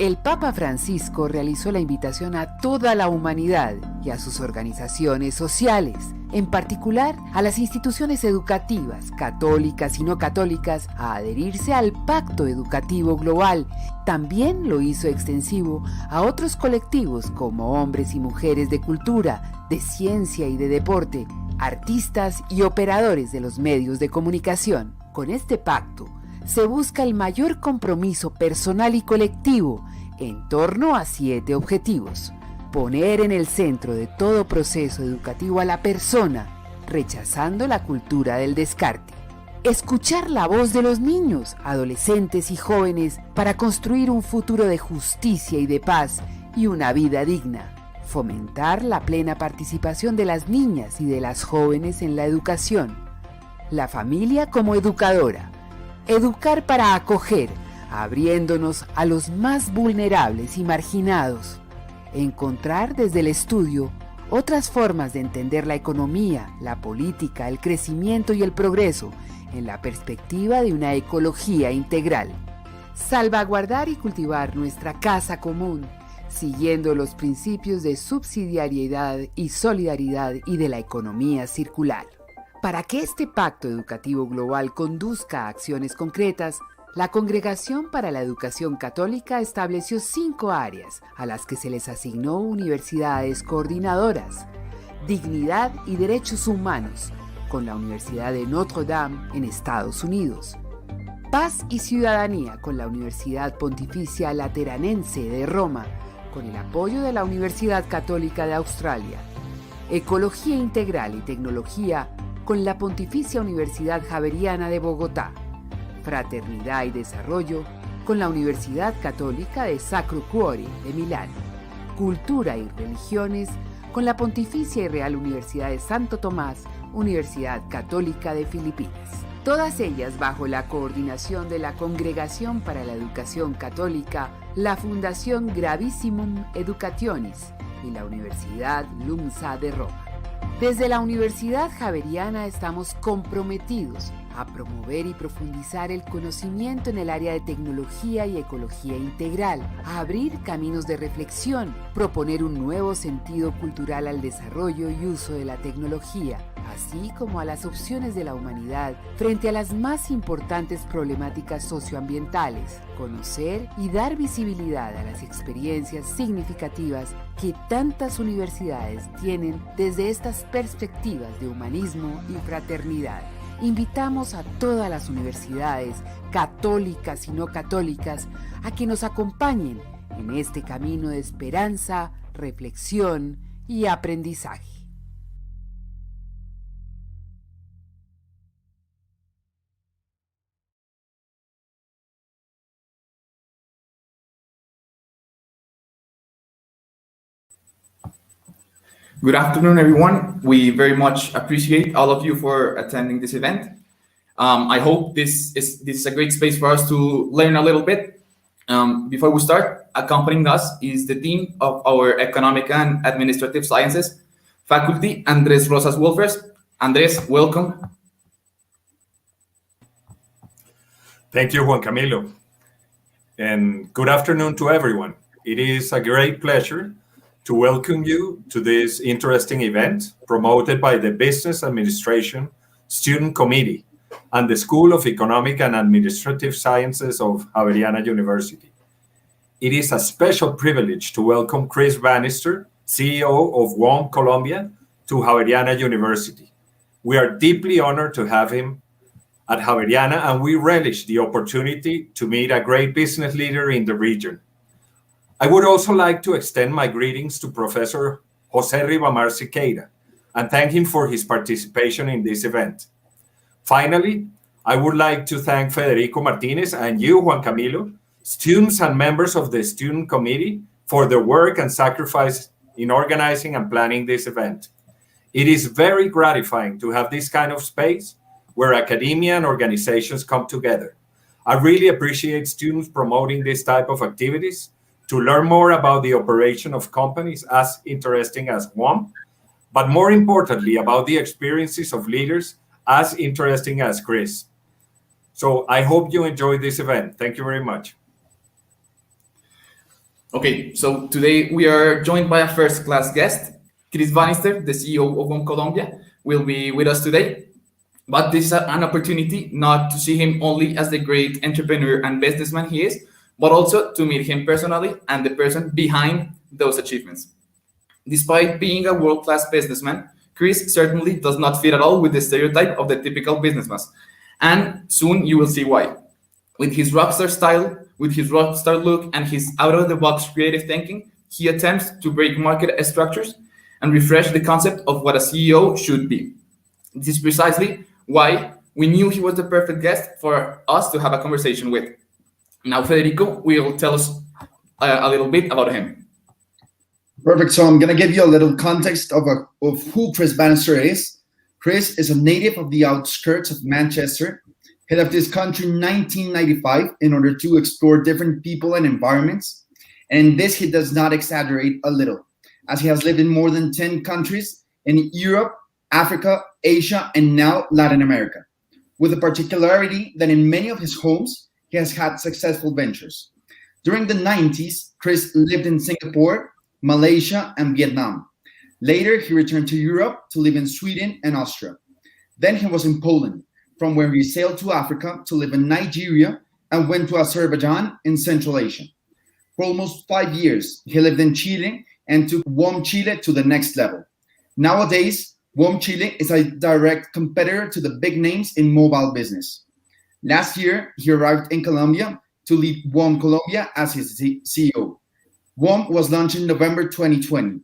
El Papa Francisco realizó la invitación a toda la humanidad y a sus organizaciones sociales, en particular a las instituciones educativas, católicas y no católicas, a adherirse al Pacto Educativo Global. También lo hizo extensivo a otros colectivos como hombres y mujeres de cultura, de ciencia y de deporte, artistas y operadores de los medios de comunicación. Con este pacto, se busca el mayor compromiso personal y colectivo en torno a 7 objetivos. Poner en el centro de todo proceso educativo a la persona, rechazando la cultura del descarte. Escuchar la voz de los niños, adolescentes y jóvenes para construir un futuro de justicia y de paz y una vida digna. Fomentar la plena participación de las niñas y de las jóvenes en la educación. La familia como educadora. Educar para acoger, abriéndonos a los más vulnerables y marginados. Encontrar desde el estudio otras formas de entender la economía, la política, el crecimiento y el progreso en la perspectiva de una ecología integral. Salvaguardar y cultivar nuestra casa común, siguiendo los principios de subsidiariedad y solidaridad y de la economía circular. Para que este pacto educativo global conduzca a acciones concretas, la Congregación para la Educación Católica estableció 5 áreas a las que se les asignó universidades coordinadoras: dignidad y derechos humanos, con la Universidad de Notre Dame en Estados Unidos; paz y ciudadanía, con la Universidad Pontificia Lateranense de Roma, con el apoyo de la Universidad Católica de Australia; ecología integral y tecnología, con la Pontificia Universidad Javeriana de Bogotá; fraternidad y desarrollo, con la Universidad Católica de Sacro Cuore de Milán; cultura y religiones, con la Pontificia y Real Universidad de Santo Tomás, Universidad Católica de Filipinas. Todas ellas bajo la coordinación de la Congregación para la Educación Católica, la Fundación Gravissimum Educationis y la Universidad LUMSA de Roma. Desde la Universidad Javeriana estamos comprometidos a promover y profundizar el conocimiento en el área de tecnología y ecología integral, a abrir caminos de reflexión, proponer un nuevo sentido cultural al desarrollo y uso de la tecnología, así como a las opciones de la humanidad frente a las más importantes problemáticas socioambientales, conocer y dar visibilidad a las experiencias significativas que tantas universidades tienen desde estas perspectivas de humanismo y fraternidad. Invitamos a todas las universidades, católicas y no católicas, a que nos acompañen en este camino de esperanza, reflexión y aprendizaje. Good afternoon, everyone. We very much appreciate all of you for attending this event. I hope this is a great space for us to learn a little bit. Before we start, accompanying us is the Dean of our Economic and Administrative Sciences faculty, Andrés Rosas Wolfers. Andrés, welcome. Thank you, Juan Camilo. And good afternoon to everyone. It is a great pleasure to welcome you to this interesting event promoted by the Business Administration Student Committee and the School of Economic and Administrative Sciences of Javeriana University. It is a special privilege to welcome Chris Bannister, CEO of Wom, Colombia, to Javeriana University. We are deeply honored to have him at Javeriana, and we relish the opportunity to meet a great business leader in the region. I would also like to extend my greetings to Professor José Ribamar Siqueira and thank him for his participation in this event. Finally, I would like to thank Federico Martínez and you, Juan Camilo, students and members of the Student Committee, for their work and sacrifice in organizing and planning this event. It is very gratifying to have this kind of space where academia and organizations come together. I really appreciate students promoting this type of activities to learn more about the operation of companies as interesting as Wom, but more importantly, about the experiences of leaders as interesting as Chris. So I hope you enjoyed this event. Thank you very much. Okay, so today we are joined by a first-class guest. Chris Bannister, the CEO of Wom Colombia, will be with us today. But this is an opportunity not to see him only as the great entrepreneur and businessman he is, but also to meet him personally and the person behind those achievements. Despite being a world-class businessman, Chris certainly does not fit at all with the stereotype of the typical businessman. And soon you will see why. With his rockstar style, with his rockstar look, and his out-of-the-box creative thinking, he attempts to break market structures and refresh the concept of what a CEO should be. This is precisely why we knew he was the perfect guest for us to have a conversation with. Now, Federico will tell us a little bit about him. Perfect. So I'm going to give you a little context of who Chris Bannister is. Chris is a native of the outskirts of Manchester. He left his country in 1995 in order to explore different people and environments. And in this, he does not exaggerate a little, as he has lived in more than 10 countries in Europe, Africa, Asia, and now Latin America, with the particularity that in many of his homes, he has had successful ventures. During the 90s, Chris lived in Singapore, Malaysia, and Vietnam. Later, he returned to Europe to live in Sweden and Austria. Then he was in Poland, from where he sailed to Africa to live in Nigeria and went to Azerbaijan in Central Asia. For almost 5 years, he lived in Chile and took Wom Chile to the next level. Nowadays, Wom Chile is a direct competitor to the big names in mobile business. Last year, he arrived in Colombia to lead Wom Colombia as his CEO. Wom was launched in November 2020.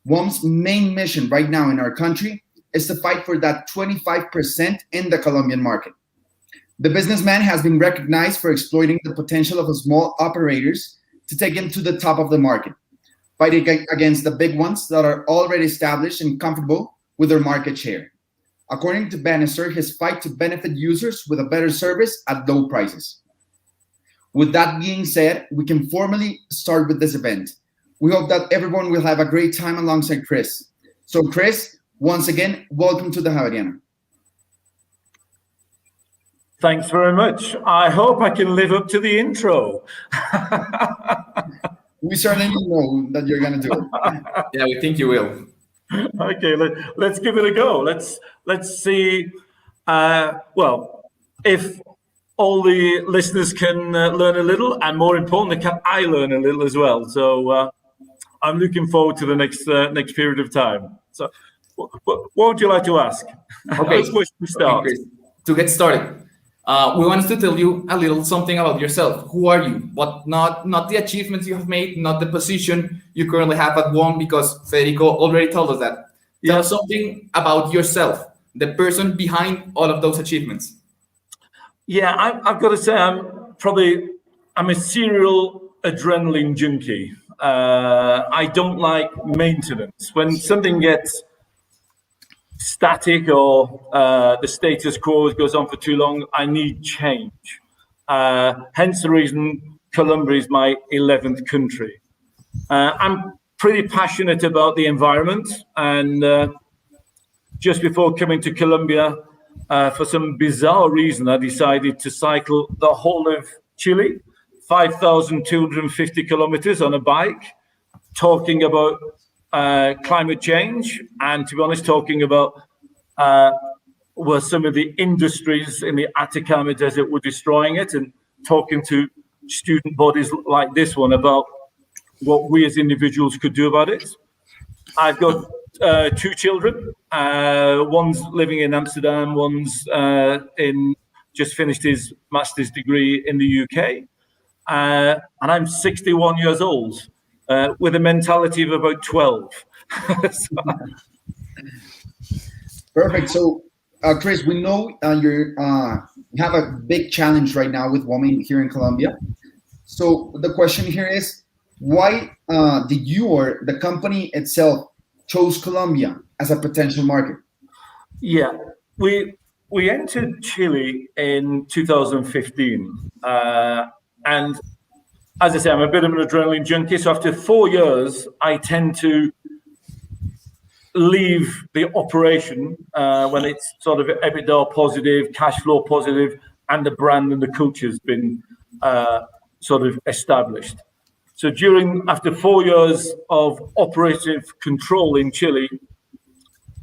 Wom's main mission right now in our country is to fight for that 25% in the Colombian market. The businessman has been recognized for exploiting the potential of small operators to take him to the top of the market, fighting against the big ones that are already established and comfortable with their market share. According to Bannister, his fight to benefit users with a better service at low prices. With that being said, we can formally start with this event. We hope that everyone will have a great time alongside Chris. So Chris, once again, welcome to the Javeriana. Thanks very much. I hope I can live up to the intro. We certainly know that you're going to do it. Yeah, we think you will. Okay, let's give it a go. Let's see. If all the listeners can learn a little, and more importantly, can I learn a little as well? So I'm looking forward to the next period of time. So, what would you like to ask? Okay, where should we start? Okay, to get started, we wanted to tell you a little something about yourself. Who are you? But not the achievements you have made, not the position you currently have at Wom, because Federico already told us that. Tell us something about yourself, the person behind all of those achievements. Yeah, I've got to say I'm a serial adrenaline junkie. I don't like maintenance. When something gets static or the status quo goes on for too long, I need change. Hence the reason Colombia is my 11th country. I'm pretty passionate about the environment, and just before coming to Colombia, for some bizarre reason, I decided to cycle the whole of Chile, 5,250 kilometers on a bike, talking about climate change, and to be honest, talking about where some of the industries in the Atacama Desert were destroying it, and talking to student bodies like this one about what we as individuals could do about it. I've got 2 children. One's living in Amsterdam, one's just finished his master's degree in the UK. And I'm 61 years old, with a mentality of about 12. Perfect. So, Chris, we know you have a big challenge right now with women here in Colombia. So the question here is, why did you or the company itself chose Colombia as a potential market? Yeah, we entered Chile in 2015, and as I say, I'm a bit of an adrenaline junkie. So after 4 years, I tend to leave the operation when it's sort of EBITDA positive, cash flow positive, and the brand and the culture has been sort of established. So after 4 years of operative control in Chile,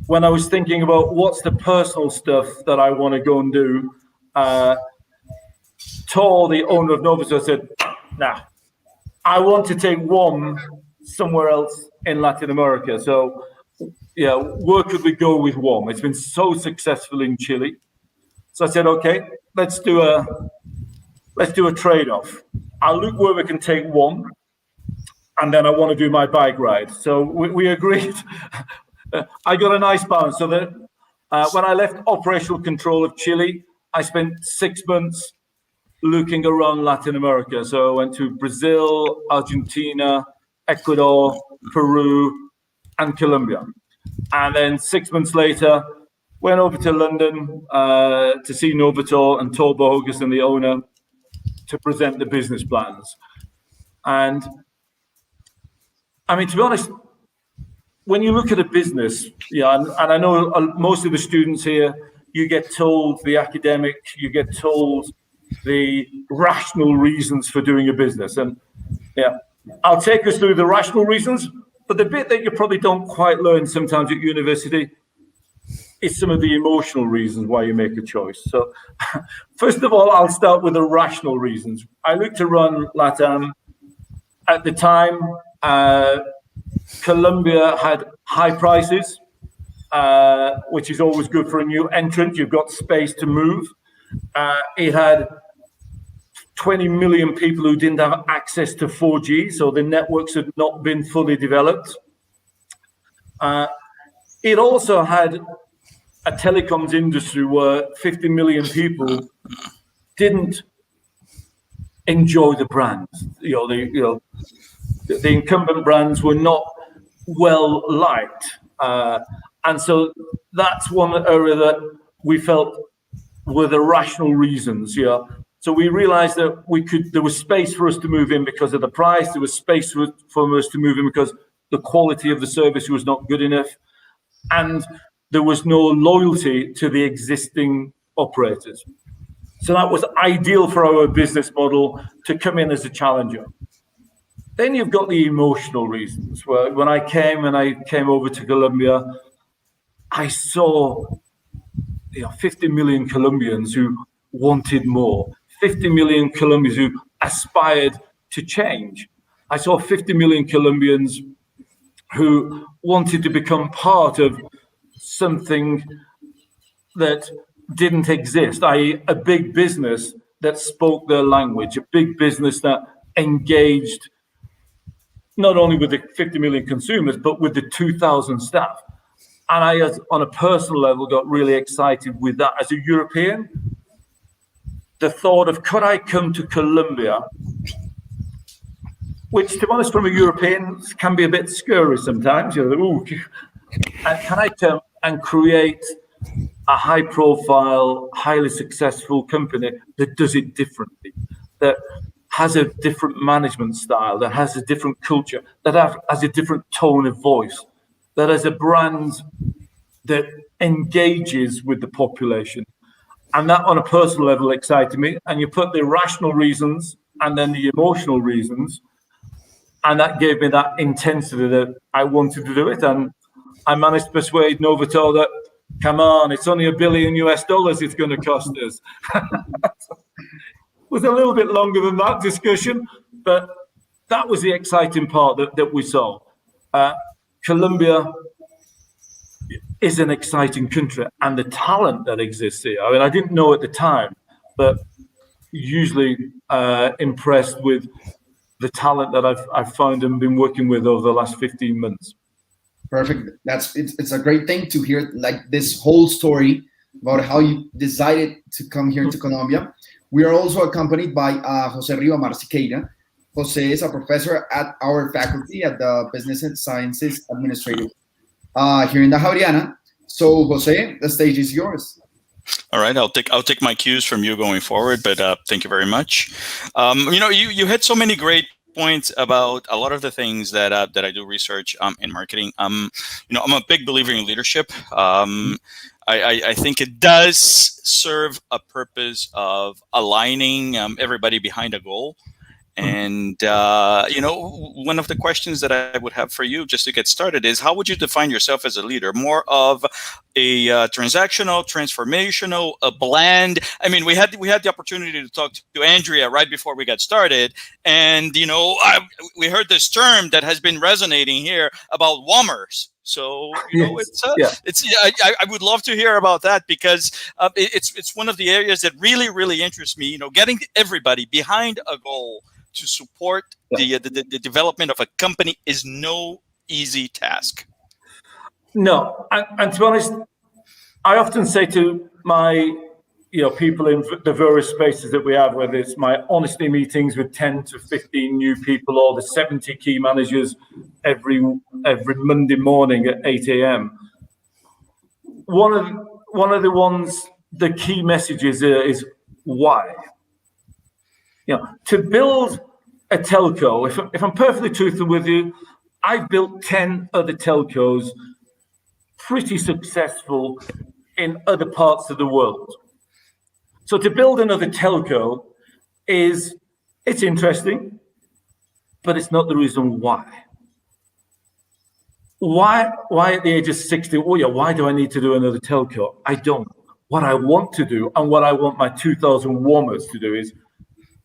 when I was thinking about what's the personal stuff that I want to go and do, Tor, the owner of Novotel, said, nah, I want to take Wom somewhere else in Latin America. So, yeah, where could we go with Wom? It's been so successful in Chile. So I said, okay, let's do a trade-off. I'll look where we can take Wom, and then I want to do my bike ride. So we agreed. I got a nice balance. So that when I left operational control of Chile, I spent 6 months looking around Latin America. So I went to Brazil, Argentina, Ecuador, Peru, and Colombia. And then 6 months later, went over to London to see Novotel and Tor Bogus and the owner to present the business plans. And I mean, to be honest, when you look at a business, and I know most of the students here, you get told the academic, you get told the rational reasons for doing a business. And yeah, I'll take us through the rational reasons, but the bit that you probably don't quite learn sometimes at university is some of the emotional reasons why you make a choice. So first of all, I'll start with the rational reasons. I looked to run LATAM. At the time, Colombia had high prices, which is always good for a new entrant. You've got space to move. It had 20 million people who didn't have access to 4G, so the networks had not been fully developed. It also had a telecoms industry where 50 million people didn't enjoy the brands. The incumbent brands were not well liked, and so that's one area that we felt were the rational reasons. So we realized that there was space for us to move in because of the price. There was space for us to move in because the quality of the service was not good enough, and there was no loyalty to the existing operators. So that was ideal for our business model to come in as a challenger. Then you've got the emotional reasons. When I came over to Colombia, I saw 50 million Colombians who wanted more, 50 million Colombians who aspired to change. I saw 50 million Colombians who wanted to become part of something that didn't exist, i.e. a big business that spoke their language, a big business that engaged not only with the 50 million consumers, but with the 2,000 staff. And I, on a personal level, got really excited with that. As a European, the thought of, could I come to Colombia, which, to be honest, from a European, can be a bit scary sometimes. Ooh, and can I come and create a high-profile, highly successful company that does it differently, that has a different management style, that has a different culture, that has a different tone of voice, that has a brand that engages with the population. And that, on a personal level, excited me. And you put the rational reasons and then the emotional reasons, and that gave me that intensity that I wanted to do it. And I managed to persuade Novotel that, come on, it's only $1 billion it's going to cost us. It was a little bit longer than that discussion, but that was the exciting part that we saw. Colombia is an exciting country, and the talent that exists here. I mean, I didn't know at the time, but usually impressed with the talent that I've found and been working with over the last 15 months. Perfect. It's a great thing to hear, like, this whole story about how you decided to come here to Colombia. We are also accompanied by José Ribamar Siqueira. José is a professor at our faculty at the Business and Sciences Administration here in the Javeriana. So, José, the stage is yours. All right, I'll take my cues from you going forward, but thank you very much. You had so many great points about a lot of the things that I do research in marketing. I'm a big believer in leadership. I think it does serve a purpose of aligning everybody behind a goal. And, one of the questions that I would have for you just to get started is, how would you define yourself as a leader? More of a transactional, transformational, a blend? I mean, we had the opportunity to talk to Andrea right before we got started. And, we heard this term that has been resonating here about Wommers. So, I would love to hear about that, because it's one of the areas that really, really interests me, getting everybody behind a goal to support the development of a company is no easy task. No, and to be honest, I often say to my people in the various spaces that we have, whether it's my honesty meetings with 10 to 15 new people, or the 70 key managers every Monday morning at 8 a.m. One of the key messages is why. To build a telco, if I'm perfectly truthful with you, I've built 10 other telcos pretty successful in other parts of the world. So to build another telco it's interesting, but it's not the reason why. Why at the age of 60, why do I need to do another telco? I don't. What I want to do, and what I want my 2,000 Wommers to do, is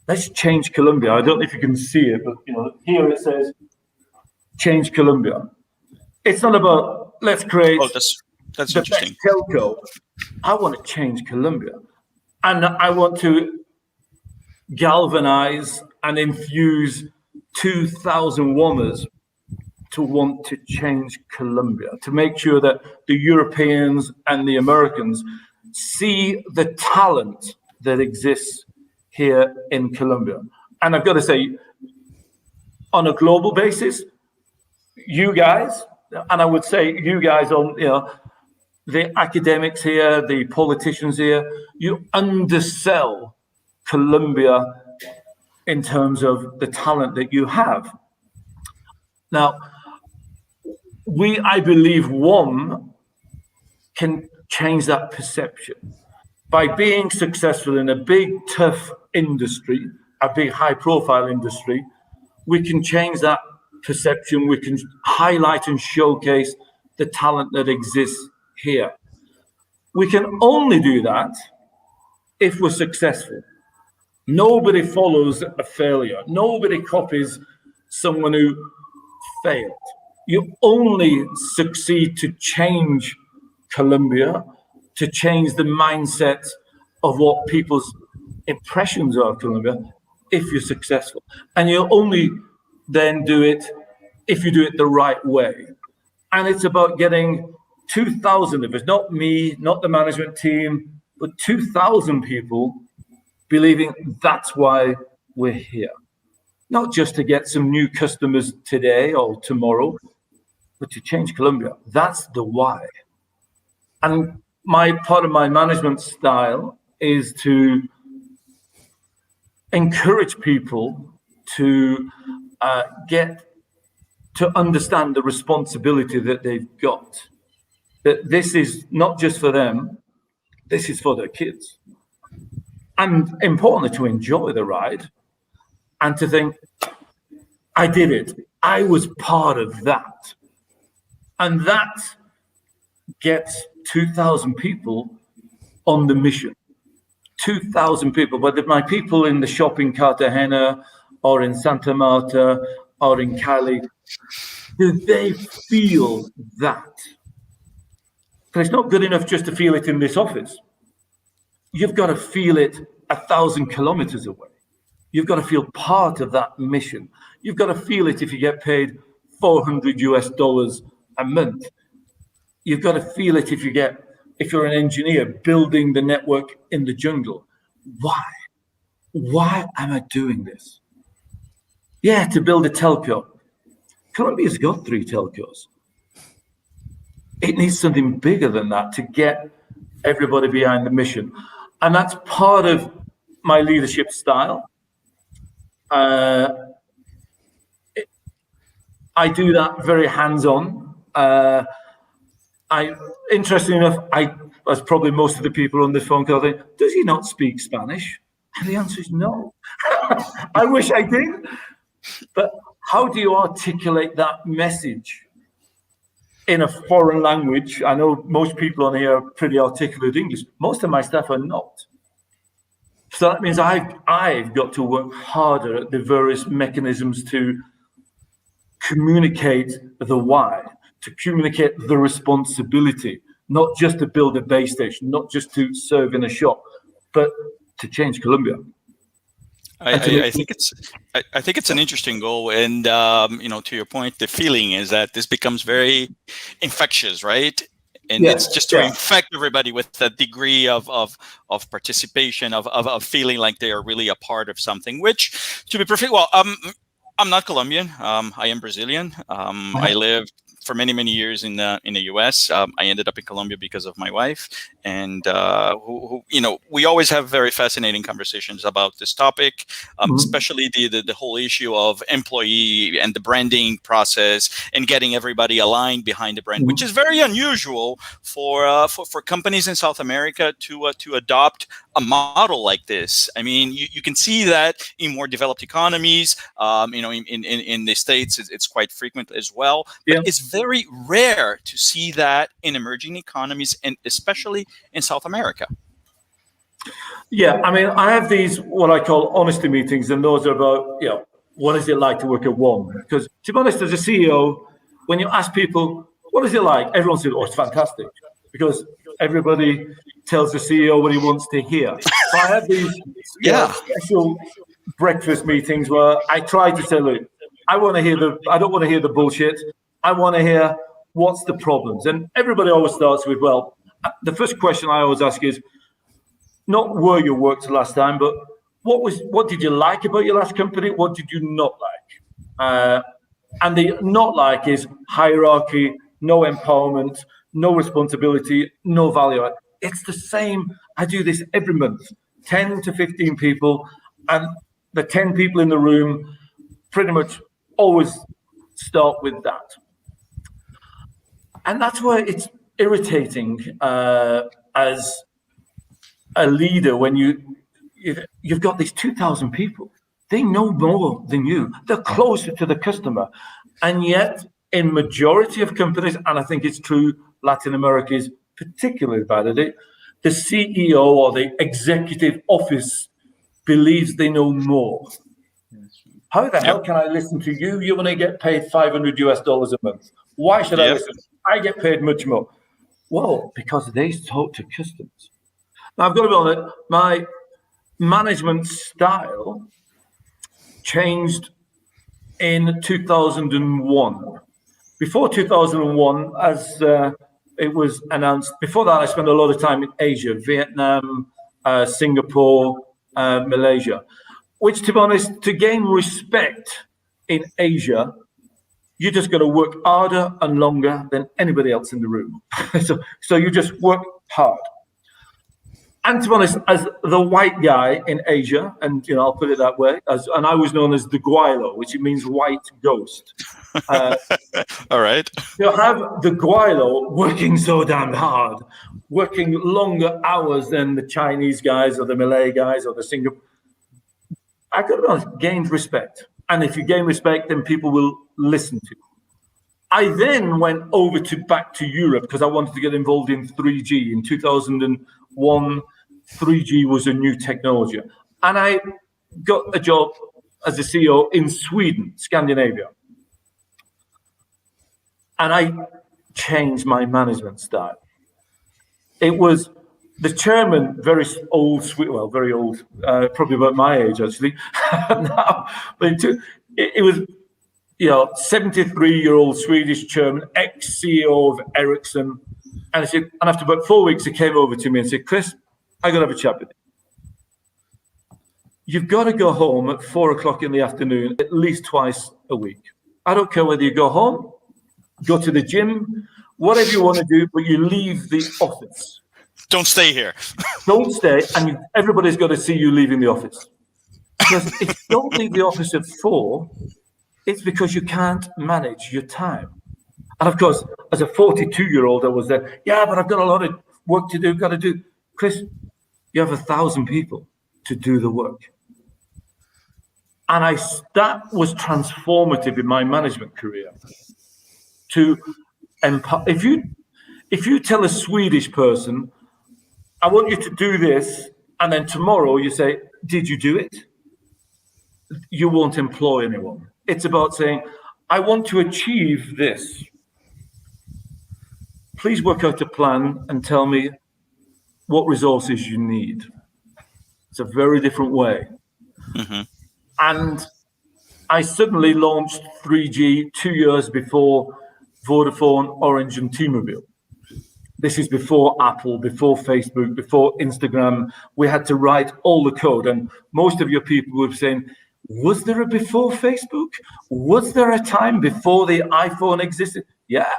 let's change Colombia. I don't know if you can see it, but here it says change Colombia. It's not about let's create that's the interesting. best telco. I want to change Colombia. And I want to galvanize and infuse 2,000 Wommers to want to change Colombia, to make sure that the Europeans and the Americans see the talent that exists here in Colombia. And I've got to say, on a global basis, you guys, and I would say you guys on, the academics here, the politicians here, you undersell Colombia in terms of the talent that you have. Now, I believe Wom can change that perception. By being successful in a big, tough industry, a big, high-profile industry, we can change that perception. We can highlight and showcase the talent that exists here. We can only do that if we're successful. Nobody follows a failure. Nobody copies someone who failed. You only succeed to change Colombia, to change the mindset of what people's impressions are of Colombia, if you're successful. And you'll only then do it if you do it the right way. And it's about getting 2,000 of us, not me, not the management team, but 2,000 people believing that's why we're here. Not just to get some new customers today or tomorrow, but to change Colombia. That's the why. And part of my management style is to encourage people to get to understand the responsibility that they've got. That this is not just for them, this is for their kids. And importantly, to enjoy the ride and to think, I did it. I was part of that. And that gets 2,000 people on the mission. 2,000 people, whether my people in the shop in Cartagena or in Santa Marta or in Cali, do they feel that? Because it's not good enough just to feel it in this office. You've got to feel it 1,000 kilometers away. You've got to feel part of that mission. You've got to feel it if you get paid $400 a month. You've got to feel it if you're an engineer building the network in the jungle. Why? Why am I doing this? Yeah, to build a telco. Colombia's got 3 telcos. It needs something bigger than that to get everybody behind the mission. And that's part of my leadership style. I do that very hands-on. Interestingly enough, as probably most of the people on this phone call, think, does he not speak Spanish? And the answer is no. I wish I did. But how do you articulate that message in a foreign language? I know most people on here are pretty articulate English. Most of my staff are not. So that means I've got to work harder at the various mechanisms to communicate the why, to communicate the responsibility, not just to build a base station, not just to serve in a shop, but to change Colombia. I think it's an interesting goal, and to your point, the feeling is that this becomes very infectious, right? And it's just to infect everybody with that degree of participation, of feeling like they are really a part of something. Which, to be perfect, well, I'm not Colombian. I am Brazilian. I lived for many years in the U.S. I ended up in Colombia because of my wife, and we always have very fascinating conversations about this topic, especially the whole issue of employee and the branding process and getting everybody aligned behind the brand, which is very unusual for companies in South America to adopt a model like this. I mean, you can see that in more developed economies. In the States, it's quite frequent as well. But it's very rare to see that in emerging economies, and especially in South America. Yeah, I mean, I have these what I call honesty meetings, and those are about, what is it like to work at Wom? Because to be honest, as a CEO, when you ask people, what is it like? Everyone says, oh, it's fantastic. Because everybody tells the CEO what he wants to hear. So I have these special breakfast meetings where I try to say, look, I don't want to hear the bullshit. I want to hear what's the problems. And everybody always starts with, well, the first question I always ask is not where you worked last time, but what did you like about your last company? What did you not like? And the not like is hierarchy, no empowerment, no responsibility, no value. It's the same. I do this every month, 10 to 15 people, and the 10 people in the room pretty much always start with that. And that's where it's irritating as a leader when you've got these 2,000 people. They know more than you. They're closer to the customer. And yet, in majority of companies, and I think it's true, Latin America is particularly bad at it, the CEO or the executive office believes they know more. How the hell can I listen to you? You only get paid $500 a month. Why should I listen? I get paid much more. Well, because they talk to customers. Now, I've got to be honest, my management style changed in 2001. Before 2001, as it was announced, before that, I spent a lot of time in Asia, Vietnam, Singapore, Malaysia, which, to be honest, to gain respect in Asia, you just got to work harder and longer than anybody else in the room. So you just work hard. And to be honest, as the white guy in Asia, and I'll put it that way, and I was known as the Guaylo, which means white ghost. All right. You have the Guaylo working so damn hard, working longer hours than the Chinese guys or the Malay guys or the Singapore. I got to be honest, gained respect. And if you gain respect, then people will listen to you. I then went back to Europe because I wanted to get involved in 3G. In 2001, 3G was a new technology. And I got a job as a CEO in Sweden, Scandinavia. And I changed my management style. It was the chairman, very old, very old, probably about my age, actually. Now, but it was, 73-year-old Swedish chairman, ex-CEO of Ericsson. And he said, and after about 4 weeks, he came over to me and said, Chris, I got to have a chat with you. You've got to go home at 4 o'clock in the afternoon, at least twice a week. I don't care whether you go home, go to the gym, whatever you want to do, but you leave the office. Don't stay here. Don't stay, and everybody's got to see you leaving the office. Because if you don't leave the office at 4, it's because you can't manage your time. And of course, as a 42-year-old, I was there, but I've got a lot of work to do, got to do. Chris, you have 1,000 people to do the work. And that was transformative in my management career. To if you tell a Swedish person, I want you to do this, and then tomorrow you say, did you do it? You won't employ anyone. It's about saying, I want to achieve this. Please work out a plan and tell me what resources you need. It's a very different way. Mm-hmm. And I suddenly launched 3G 2 years before Vodafone, Orange, and T-Mobile. This is before Apple, before Facebook, before Instagram. We had to write all the code. And most of your people were saying, was there a before Facebook? Was there a time before the iPhone existed? Yeah,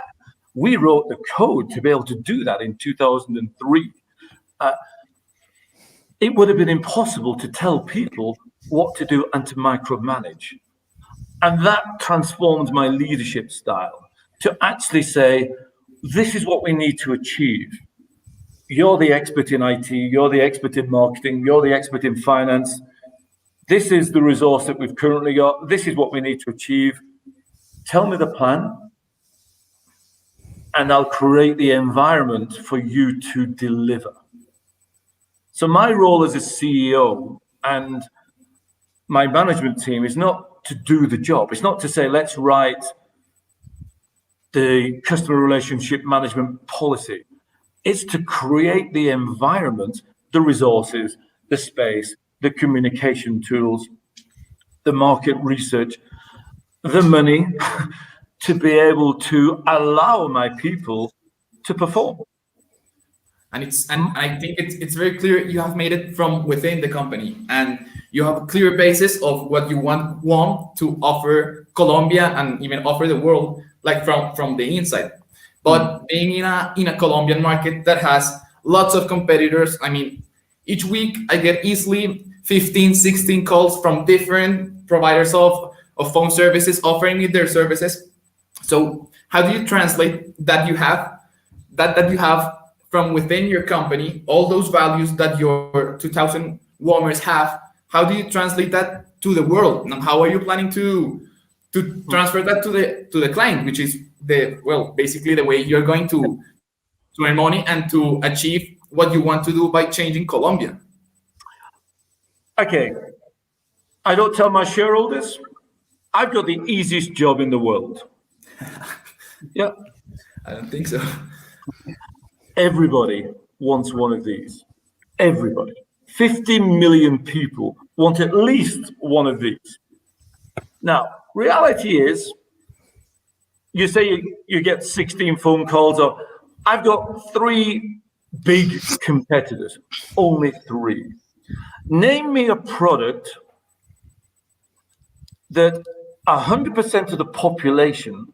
we wrote the code to be able to do that in 2003. It would have been impossible to tell people what to do and to micromanage. And that transformed my leadership style to actually say, this is what we need to achieve. You're the expert in IT, you're the expert in marketing, you're the expert in finance. This is the resource that we've currently got. This is what we need to achieve. Tell me the plan, and I'll create the environment for you to deliver. So my role as a CEO and my management team is not to do the job. It's not to say, let's write the customer relationship management policy. It's to create the environment, the resources, the space, the communication tools, the market research, the money to be able to allow my people to perform. And I think it's very clear you have made it from within the company, and you have a clear basis of what you want Wom to offer Colombia and even offer the world, like from the inside. But being in a Colombian market that has lots of competitors, I mean, each week I get easily 15, 16 calls from different providers of phone services offering me their services. So how do you translate that you have from within your company, all those values that your 2,000 Wommers have? How do you translate that to the world? And how are you planning to transfer that to the client, which is basically the way you're going to earn money and to achieve what you want to do by changing Colombia? Okay, I don't tell my shareholders, I've got the easiest job in the world. Yeah. I don't think so. Everybody wants one of these. Everybody. 50 million people want at least one of these. Now, reality is, you say you get 16 phone calls, or I've got 3 big competitors, only 3. Name me a product that 100% of the population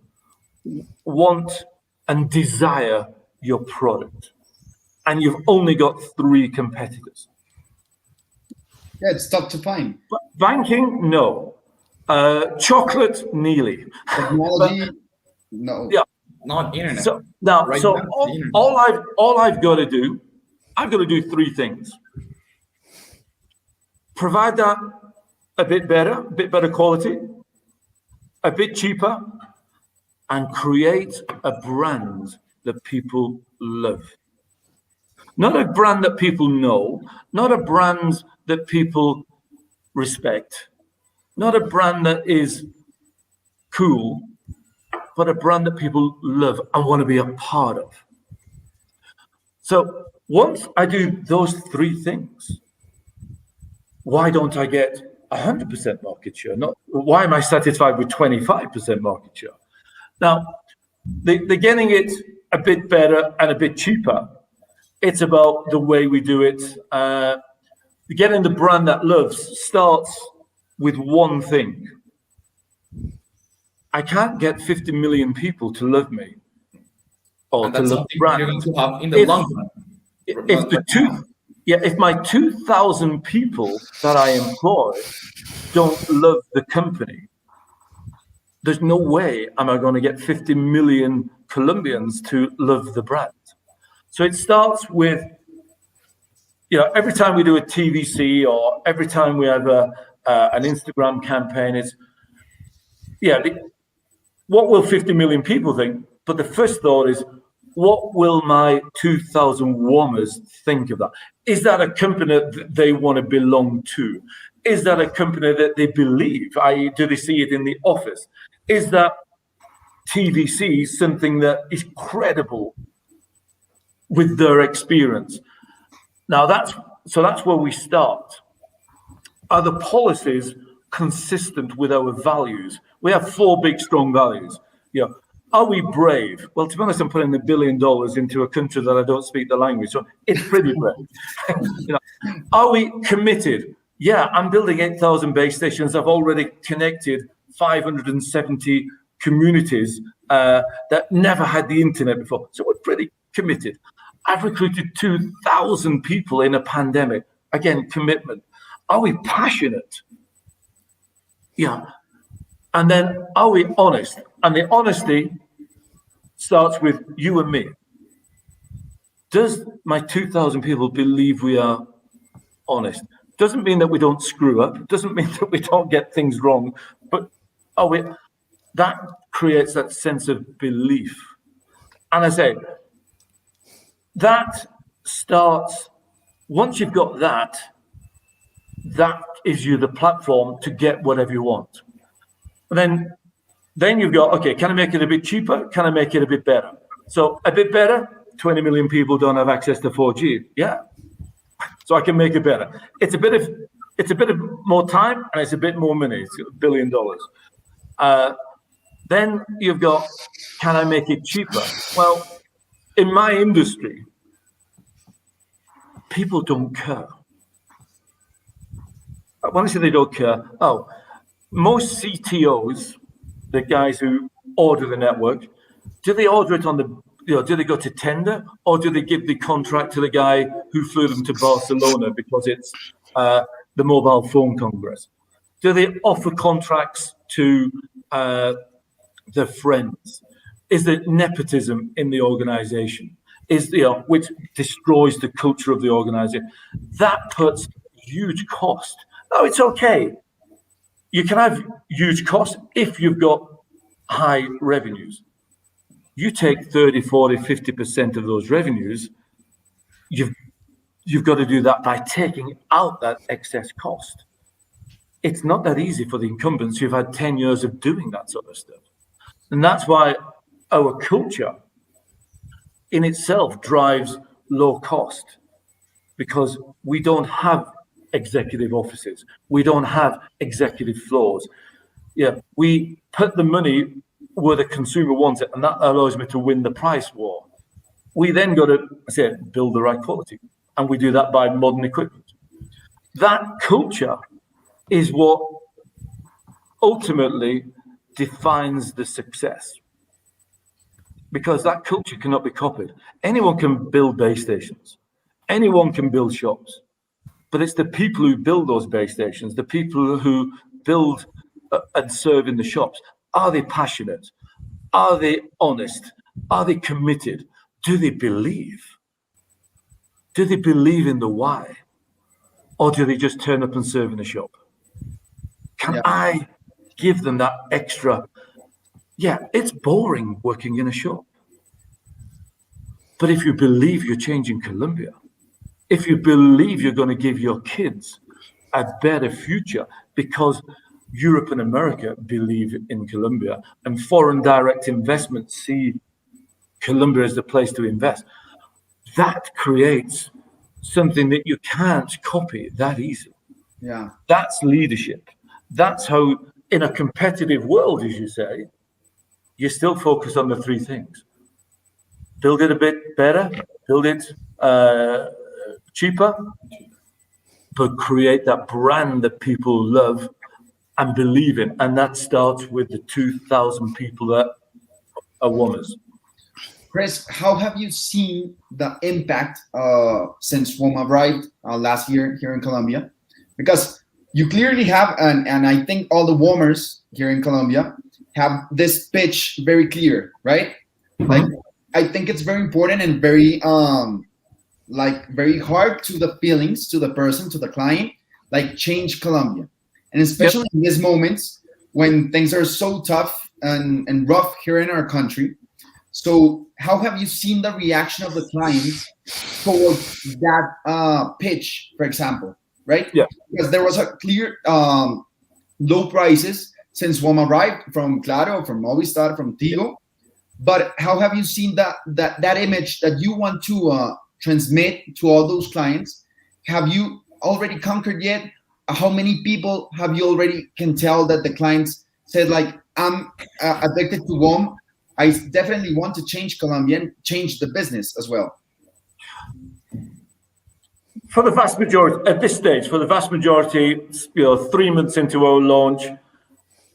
want and desire your product, and you've only got 3 competitors. Yeah, it's tough to find. Banking, no. Chocolate, nearly. Technology, no. Yeah. Not internet. So now, right so now, all I've got to do, I've got to do 3 things. Provide that a bit better quality, a bit cheaper, and create a brand that people love. Not a brand that people know, not a brand that people respect, not a brand that is cool, but a brand that people love and want to be a part of. So once I do those 3 things, why don't I get 100% market share? Why am I satisfied with 25% market share? Now, they're getting it a bit better and a bit cheaper. It's about the way we do it. Getting the brand that loves starts with one thing. I can't get 50 million people to love me or to love the brand. You're going to have in the long run. If my 2,000 people that I employ don't love the company, there's no way am I going to get 50 million Colombians to love the brand. So it starts with, every time we do a TVC or every time we have an Instagram campaign. It's, what will 50 million people think? But the first thought is, what will my 2,000 Wommers think of that? Is that a company that they want to belong to? Is that a company that they believe, i.e., do they see it in the office? Is that TVC something that is credible with their experience? Now that's where we start. Are the policies consistent with our values? We have 4 big, strong values. Are we brave? Well, to be honest, I'm putting $1 billion into a country that I don't speak the language, so it's pretty brave. Are we committed? Yeah, I'm building 8,000 base stations. I've already connected 570 communities that never had the internet before, so we're pretty committed. I've recruited 2,000 people in a pandemic. Again, commitment. Are we passionate? Yeah. And then, are we honest? And the honesty starts with you and me. Does my 2,000 people believe we are honest? Doesn't mean that we don't screw up. Doesn't mean that we don't get things wrong. But are we? That creates that sense of belief. And I say, that starts, once you've got that, that gives you the platform to get whatever you want. And then you've got, okay, can I make it a bit cheaper? Can I make it a bit better? So a bit better, 20 million people don't have access to 4G. Yeah. So I can make it better. It's a bit of more time and it's a bit more money. It's $1 billion. Then you've got, can I make it cheaper? Well, in my industry, people don't care. When I say they don't care, most CTOs, the guys who order the network, do they order it on the, do they go to tender, or do they give the contract to the guy who flew them to Barcelona because it's the Mobile Phone Congress? Do they offer contracts to their friends? Is there nepotism in the organization? Which destroys the culture of the organization? That puts huge cost. No, it's okay. You can have huge costs if you've got high revenues. You take 30, 40, 50% of those revenues, you've got to do that by taking out that excess cost. It's not that easy for the incumbents who've had 10 years of doing that sort of stuff. And that's why our culture in itself drives low cost, because we don't have executive offices. We don't have executive floors. Yeah, we put the money where the consumer wants it, and that allows me to win the price war. We then got to build the right quality, and we do that by modern equipment. That culture is what ultimately defines the success, because that culture cannot be copied. Anyone can build base stations. Anyone can build shops. But it's the people who build those base stations, the people who build and serve in the shops. Are they passionate? Are they honest? Are they committed? Do they believe? Do they believe in the why? Or do they just turn up and serve in the shop? Can I give them that extra? Yeah, it's boring working in a shop. But if you believe you're changing Colombia, if you believe you're going to give your kids a better future because Europe and America believe in Colombia and foreign direct investment see Colombia as the place to invest, that creates something that you can't copy that easily. Yeah. That's leadership. That's how, in a competitive world, as you say, you still focus on the 3 things. Build it a bit better, build it cheaper, but create that brand that people love and believe in. And that starts with the 2,000 people that are Wommers. Chris, how have you seen the impact since Wom arrived last year here in Colombia? Because you clearly have, and I think all the Wommers here in Colombia have this pitch very clear, right? Mm-hmm. Like, I think it's very important and very very hard to the feelings, to the person, to the client, like change Colombia. and especially in these moments when things are so tough and rough here in our country. So how have you seen the reaction of the clients towards that pitch, for example, right? Yeah. Because there was a clear low prices since WOM arrived from Claro, from Movistar, from Tigo. But how have you seen that image that you want to transmit to all those clients? Have you already conquered yet? How many people have you already can tell that the clients said, like, I'm addicted to WOM. I definitely want to change Colombia and change the business as well. For the vast majority, at this stage, for the vast majority, 3 months into our launch,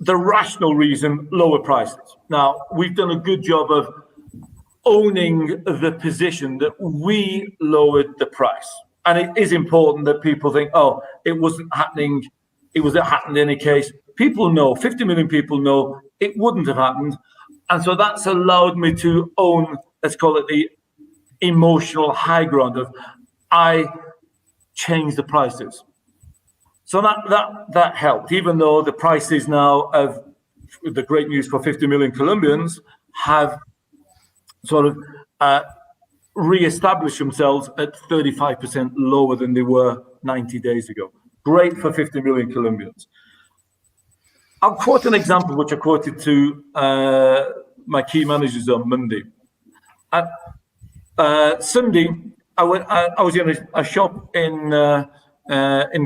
the rational reason, lower prices. Now, we've done a good job of owning the position that we lowered the price. And it is important that people think, oh, it wasn't happening. It was happened in any case. People know, 50 million people know it wouldn't have happened. And so that's allowed me to own, let's call it the emotional high ground of, I changed the prices. So that helped, even though the prices now of the great news for 50 million Colombians have sort of re-established themselves at 35% lower than they were 90 days ago. Great for 50 million Colombians. I'll quote an example which I quoted to my key managers on Monday. Sunday, I was in a shop in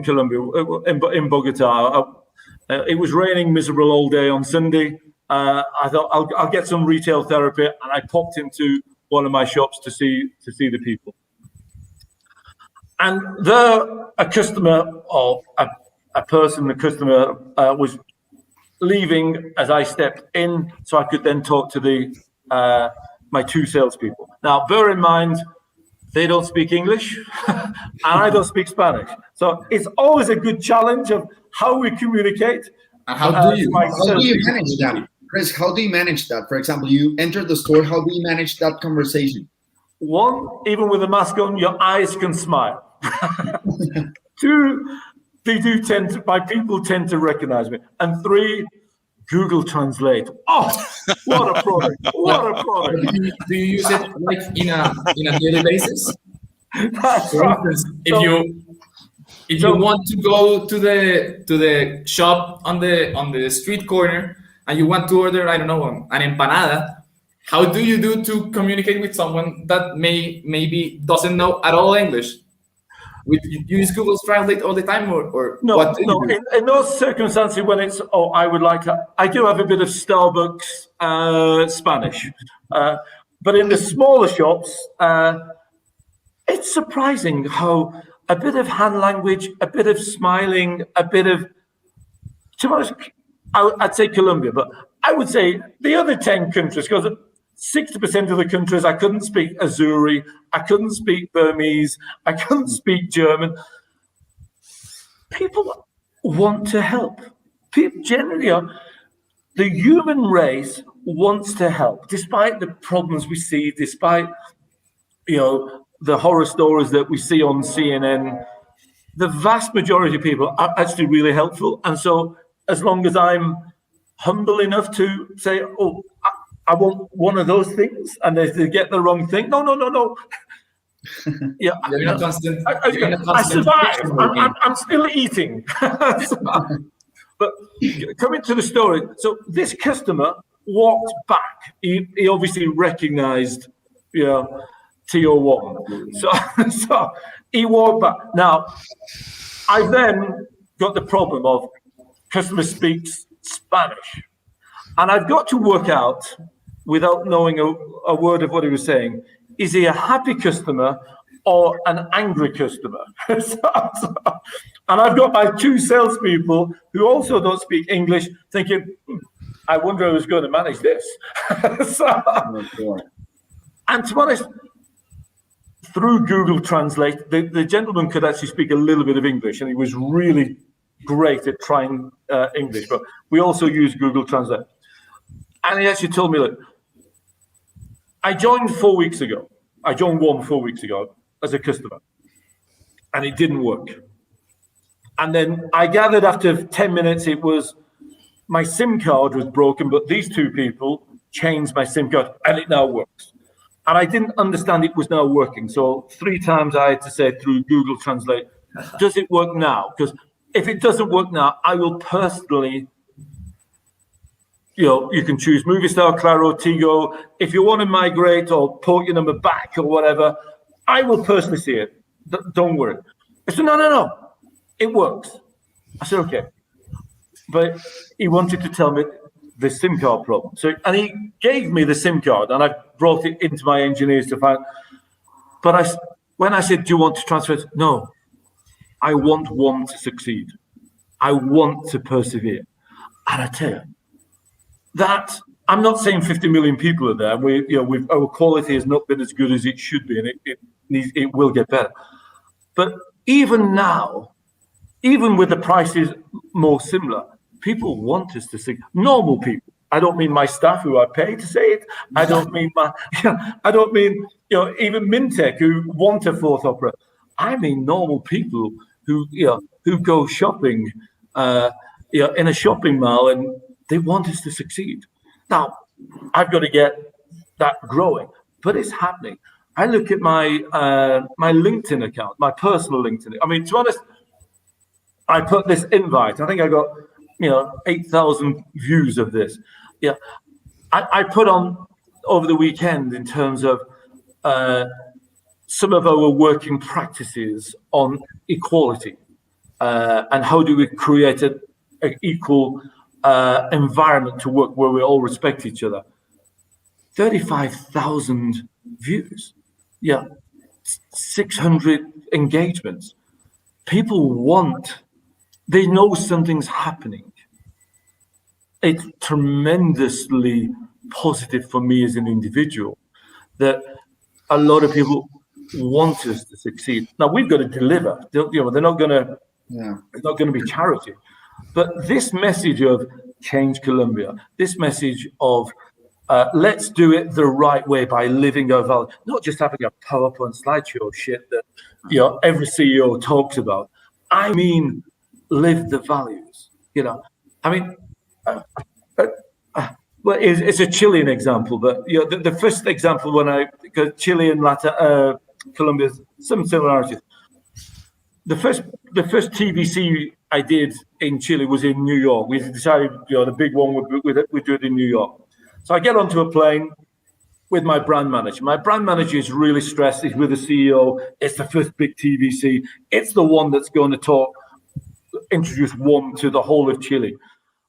Colombia, in Bogota. It was raining miserable all day on Sunday. I thought I'll get some retail therapy, and I popped into one of my shops to see the people. And there, a customer or a customer was leaving as I stepped in, so I could then talk to my two salespeople. Now, bear in mind, they don't speak English, and I don't speak Spanish. So it's always a good challenge of how we communicate. How do you manage that? Chris, how do you manage that? For example, you enter the store, how do you manage that conversation? One, even with a mask on, your eyes can smile. Two, my people tend to recognize me. And three, Google Translate. Oh, what a product! What a product! Do you use it like in a daily basis? For instance, if you want to go to the shop on the street corner and you want to order, I don't know, an empanada, how do you do to communicate with someone that maybe doesn't know at all English? You use Google Translate all the time, or no? What do you do? In those circumstances when it's I do have a bit of Starbucks Spanish, but in the smaller shops, it's surprising how a bit of hand language, a bit of smiling, a bit of, to be honest, I'd say Colombia, but I would say the other 10 countries, because 60% of the countries, I couldn't speak Azuri, I couldn't speak Burmese, I couldn't speak German. People want to help. People generally the human race wants to help, despite the problems we see, despite, the horror stories that we see on CNN. The vast majority of people are actually really helpful. And so as long as I'm humble enough to say, oh, I want one of those things, and they get the wrong thing. No. Yeah, I survived. I'm still eating. But coming to the story, so this customer walked back. He obviously recognized, TO1. So he walked back. Now, I then got the problem of customer speaks Spanish, and I've got to work out, without knowing a word of what he was saying, is he a happy customer or an angry customer? And I've got my two salespeople who also don't speak English thinking, I wonder who's going to manage this. And to be honest, through Google Translate, the gentleman could actually speak a little bit of English, and he was really great at trying English, but we also use Google Translate. And he actually told me, look, I joined 4 weeks ago. I joined WOM 4 weeks ago as a customer, and it didn't work. And then I gathered after 10 minutes, it was my SIM card was broken, but these two people changed my SIM card and it now works. And I didn't understand it was now working. So 3 times I had to say through Google Translate, does it work now? Because if it doesn't work now, I will personally, you can choose Movistar, Claro, Tigo. If you want to migrate or port your number back or whatever, I will personally see it. Don't worry. I said, no, it works. I said, okay. But he wanted to tell me the SIM card problem. And he gave me the SIM card, and I brought it into my engineers to find. But when I said, do you want to transfer it? No, I want Wom to succeed. I want to persevere. And I tell you, that I'm not saying 50 million people are there. Our quality has not been as good as it should be, and it will get better. But even now, even with the prices more similar, people want us to sing. Normal people. I don't mean my staff who I pay to say it. I don't mean even Mintech who want a 4th opera. I mean normal people who go shopping, in a shopping mall, and they want us to succeed. Now, I've got to get that growing, but it's happening. I look at my LinkedIn account, my personal LinkedIn. I mean, to be honest, I put this invite. I think I got 8,000 views of this. Yeah, I put on over the weekend in terms of some of our working practices on equality and how do we create an equal environment to work where we all respect each other. 35,000 views. Yeah, 600 engagements. People they know something's happening. It's tremendously positive for me as an individual that a lot of people want us to succeed. Now we've got to deliver. They're not going to. Yeah. It's not going to be charity. But this message of change Colombia, this message of let's do it the right way by living our values, not just having a PowerPoint slideshow shit that every CEO talks about. I mean, live the values. I mean, well, it's a Chilean example, but the first example because Chile and Colombia, some similarities. The first TVC I did in Chile was in New York. We decided, the big one we'd do it in New York. So I get onto a plane with my brand manager. My brand manager is really stressed. He's with the CEO. It's the first big TVC. It's the one that's going to introduce Wom to the whole of Chile.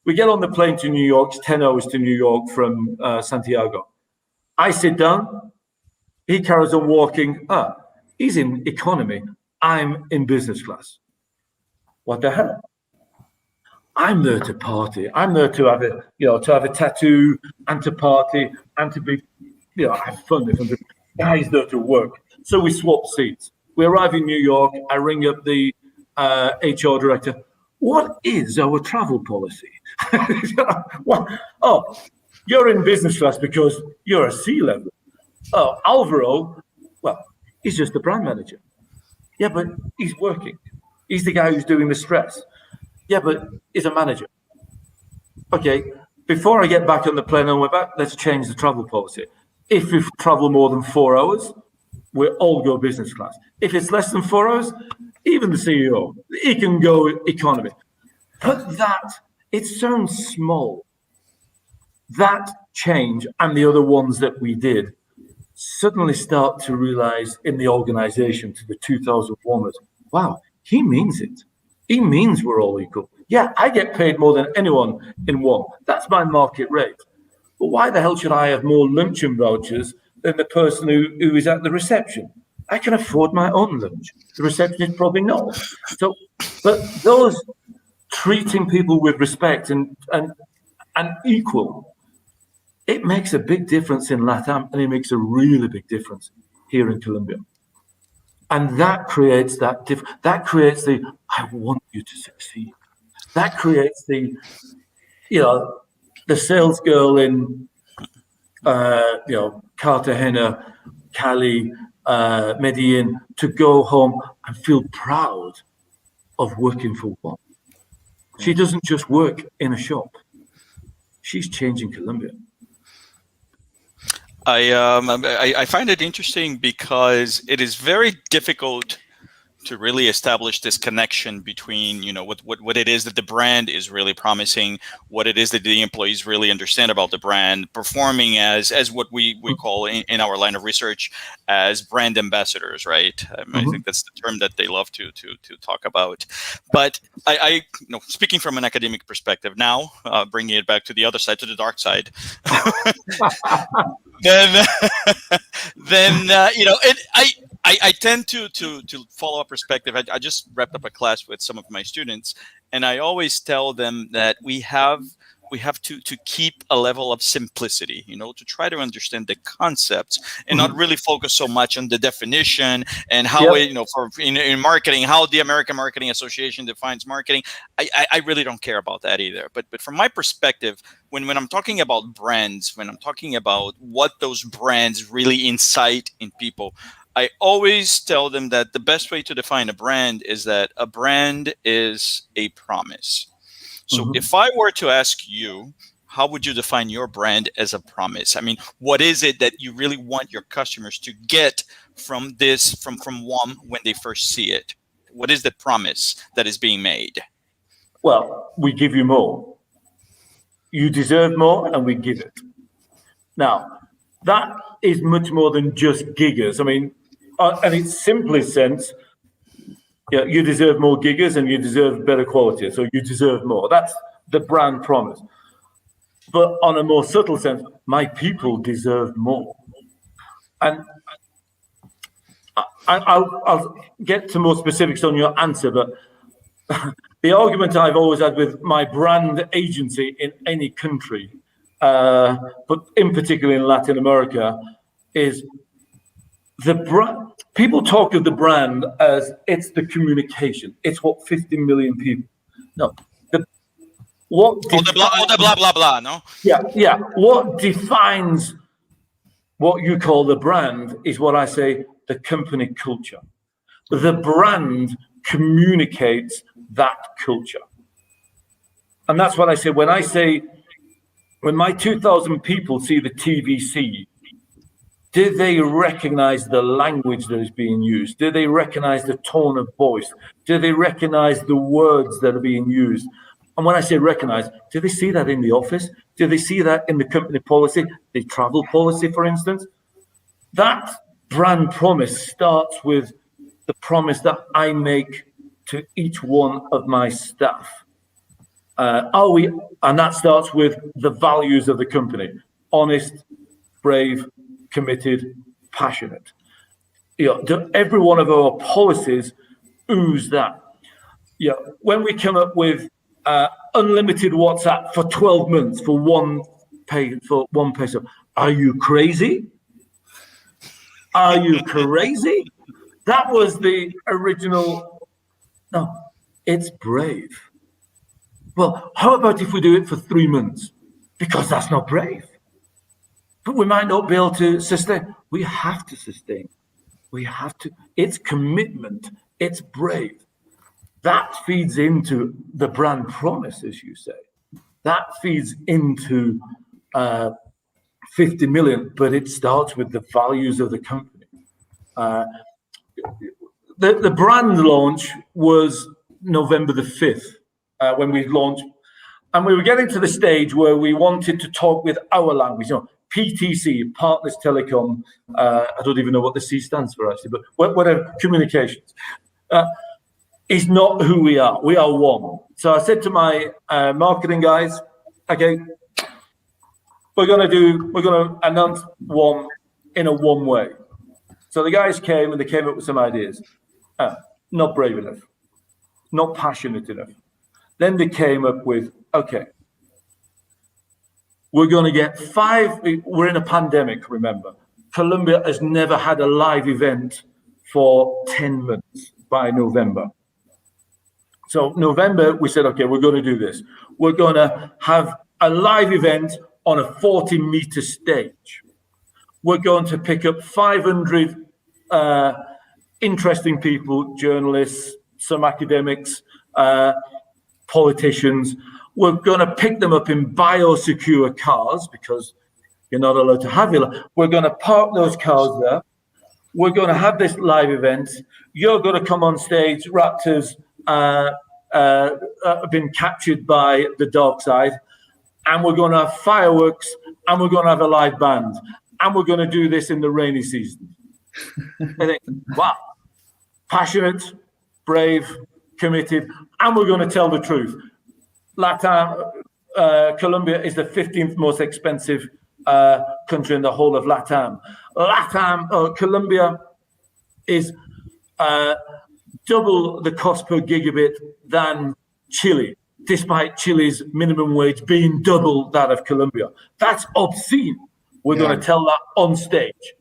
We get on the plane to New York. It's 10 hours to New York from Santiago. I sit down. He carries on walking. He's in economy. I'm in business class. What the hell? I'm there to party. I'm there to have a tattoo and to party and to be, have fun. He's there to work. So we swap seats. We arrive in New York. I ring up the HR director. What is our travel policy? Oh, you're in business class because you're a C-level. Oh, Alvaro, well, he's just the brand manager. Yeah, but he's working. He's the guy who's doing the stress. Yeah, but he's a manager. Okay, before I get back on the plane and we're back, let's change the travel policy. If we travel more than 4 hours, we all go business class. If it's less than 4 hours, even the CEO, he can go economy. But it sounds small. That change and the other ones that we did suddenly start to realize in the organization to the 2,000 Wommers, wow, he means it. He means we're all equal. Yeah, I get paid more than anyone in Wom. That's my market rate. But why the hell should I have more luncheon vouchers than the person who is at the reception? I can afford my own lunch. The receptionist probably not. So, but those treating people with respect and equal, it makes a big difference in LATAM, and it makes a really big difference here in Colombia. And that creates that creates the I want you to succeed. That creates the sales girl in Cartagena, Cali, Medellin to go home and feel proud of working for Wom. She doesn't just work in a shop. She's changing Colombia. I find it interesting because it is very difficult to really establish this connection between, you know, what it is that the brand is really promising, what it is that the employees really understand about the brand, performing as what we call in our line of research as brand ambassadors, right? I think that's the term that they love to talk about. But I you know, speaking from an academic perspective now, bringing it back to the other side, to the dark side, then you know, I tend to follow a perspective. I just wrapped up a class with some of my students, and I always tell them that we have to keep a level of simplicity, you know, to try to understand the concepts and not really focus so much on the definition and how it, you know, for in marketing, how the American Marketing Association defines marketing. I really don't care about that either. But from my perspective, when I'm talking about brands, when I'm talking about what those brands really incite in people, I always tell them that the best way to define a brand is that a brand is a promise. So if I were to ask you, how would you define your brand as a promise? I mean, what is it that you really want your customers to get from this, from Wom when they first see it? What is the promise that is being made? Well, we give you more. You deserve more, and we give it. Now, that is much more than just giggers. I mean, in its simplest sense, yeah, you deserve more giggers and you deserve better quality. So you deserve more. That's the brand promise. But on a more subtle sense, my people deserve more. And I'll get to more specifics on your answer, but the argument I've always had with my brand agency in any country, but in particular in Latin America, is the brand. People talk of the brand as it's the communication. It's what 50 million people. No, the blah blah blah. No. Yeah. What defines what you call the brand is what I say the company culture. The brand communicates that culture, and that's what I say when when my 2,000 people see the TVC. Do they recognize the language that is being used? Do they recognize the tone of voice? Do they recognize the words that are being used? And when I say recognize, do they see that in the office? Do they see that in the company policy, the travel policy, for instance? That brand promise starts with the promise that I make to each one of my staff. And that starts with the values of the company: honest, brave, committed, passionate. You know, every one of our policies ooze that. You know, when we come up with unlimited WhatsApp for 12 months for one peso, are you crazy? Are you crazy? That was the original. No, it's brave. Well, how about if we do it for 3 months? Because that's not brave. But we might not be able to sustain. We have to sustain. We have to. It's commitment. It's brave. That feeds into the brand promise, as you say. That feeds into 50 million, but it starts with the values of the company. The brand launch was November the 5th when we launched. And we were getting to the stage where we wanted to talk with our language. You know, PTC, Partners Telecom, I don't even know what the C stands for actually, but whatever, communications, is not who we are. We are Wom. So I said to my marketing guys, okay, we're going to announce Wom in a Wom way. So the guys came and they came up with some ideas. Not brave enough, not passionate enough. Then they came up with, okay, we're going to get we're in a pandemic, remember. Colombia has never had a live event for 10 months by November. So November, we said, okay, we're going to do this. We're going to have a live event on a 40-meter stage. We're going to pick up 500 interesting people, journalists, some academics, politicians. We're going to pick them up in biosecure cars because you're not allowed to have your. We're going to park those cars there. We're going to have this live event. You're going to come on stage. Raptors have been captured by the dark side, and we're going to have fireworks, and we're going to have a live band, and we're going to do this in the rainy season. I think, wow, passionate, brave, committed, and we're going to tell the truth. Colombia is the 15th most expensive country in the whole of LATAM. Colombia is double the cost per gigabit than Chile, despite Chile's minimum wage being double that of Colombia. That's obscene. We're going to tell that on stage.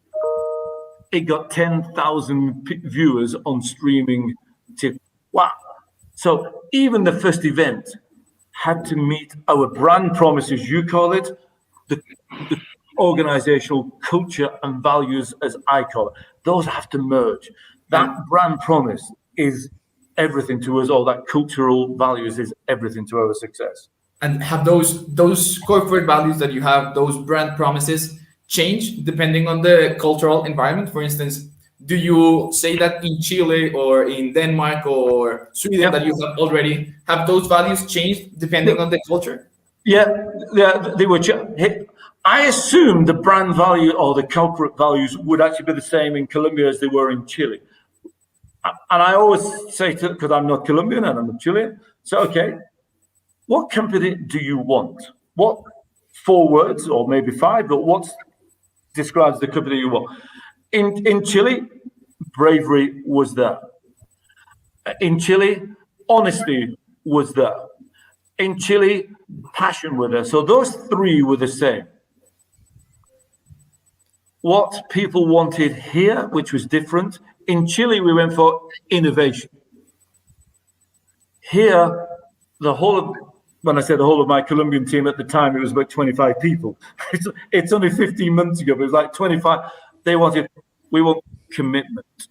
It got 10,000 viewers on streaming. Wow. So even the first event had to meet our brand promises, you call it, the organizational culture and values, as I call it. Those have to merge. That brand promise is everything to us, all that cultural values is everything to our success. And have those corporate values that you have, those brand promises, change depending on the cultural environment? For instance, do you say that in Chile or in Denmark or Sweden that you have already have those values changed depending on the culture? Yeah, they were. I assume the brand value or the corporate values would actually be the same in Colombia as they were in Chile. And I always say to, because I'm not Colombian and I'm not Chilean, so okay, what company do you want? What 4 words or maybe 5, but what describes the company you want? In Chile, bravery was there. In Chile, honesty was there. In Chile, passion was there. So those 3 were the same. What people wanted here, which was different, in Chile, we went for innovation. Here, when I said the whole of my Colombian team at the time, it was about 25 people. It's only 15 months ago, but it was like 25. We want commitment.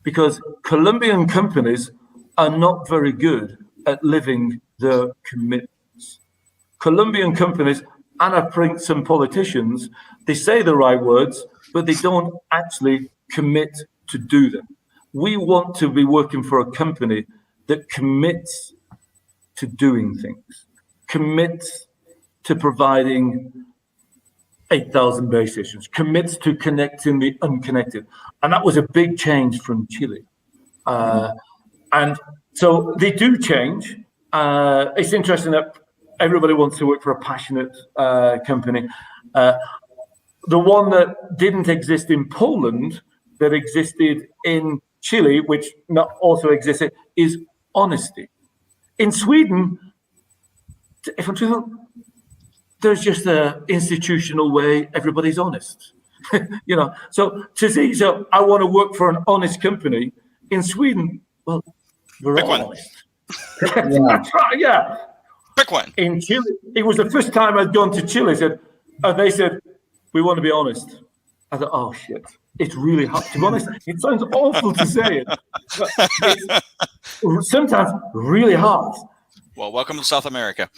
Because Colombian companies are not very good at living their commitments. Colombian companies, and I think some politicians, they say the right words, but they don't actually commit to do them. We want to be working for a company that commits to doing things, commits to providing 8,000 base stations, commits to connecting the unconnected. And that was a big change from Chile. And so they do change. It's interesting that everybody wants to work for a passionate company. The one that didn't exist in Poland, that existed in Chile, which not also existed, is honesty. In Sweden, if I'm truthful, there's just an institutional way everybody's honest. So to say, so I want to work for an honest company. In Sweden, well, we're all honest. Yeah. Pick one. In Chile, it was the first time I'd gone to Chile. They said, we want to be honest. I thought, oh shit, it's really hard. To be honest, it sounds awful to say it, but it's sometimes really hard. Well, welcome to South America.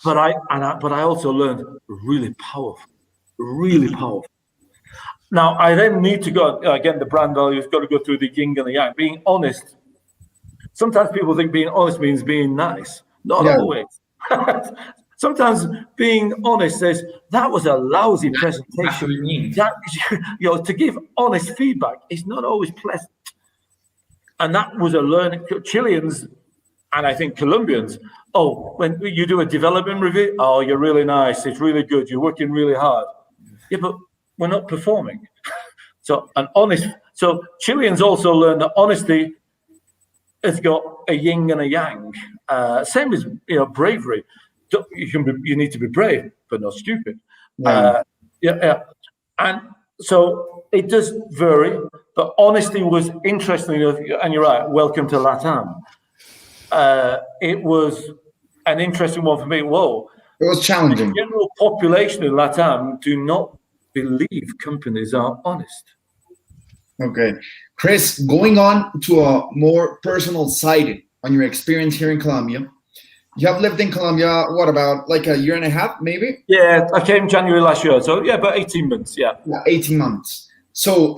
But I also learned really powerful. Now I then need to go again. The brand value's got to go through the yin and the yang. Being honest. Sometimes people think being honest means being nice. Not always. Sometimes being honest says that was a lousy presentation. To give honest feedback is not always pleasant. And that was a learning. Chileans and I think Colombians. Oh, when you do a development review, oh, you're really nice. It's really good. You're working really hard. Yeah, but we're not performing. So Chileans also learn that honesty has got a yin and a yang. Same as bravery. You need to be brave, but not stupid. And so it does vary, but honesty was interesting. And you're right. Welcome to LATAM. It was an interesting one for me. Whoa. It was challenging. The general population in LATAM do not believe companies are honest. Okay. Chris, going on to a more personal side on your experience here in Colombia. You have lived in Colombia, what, about like a year and a half, maybe? Yeah, I came January last year. So yeah, about 18 months, yeah. 18 months. So,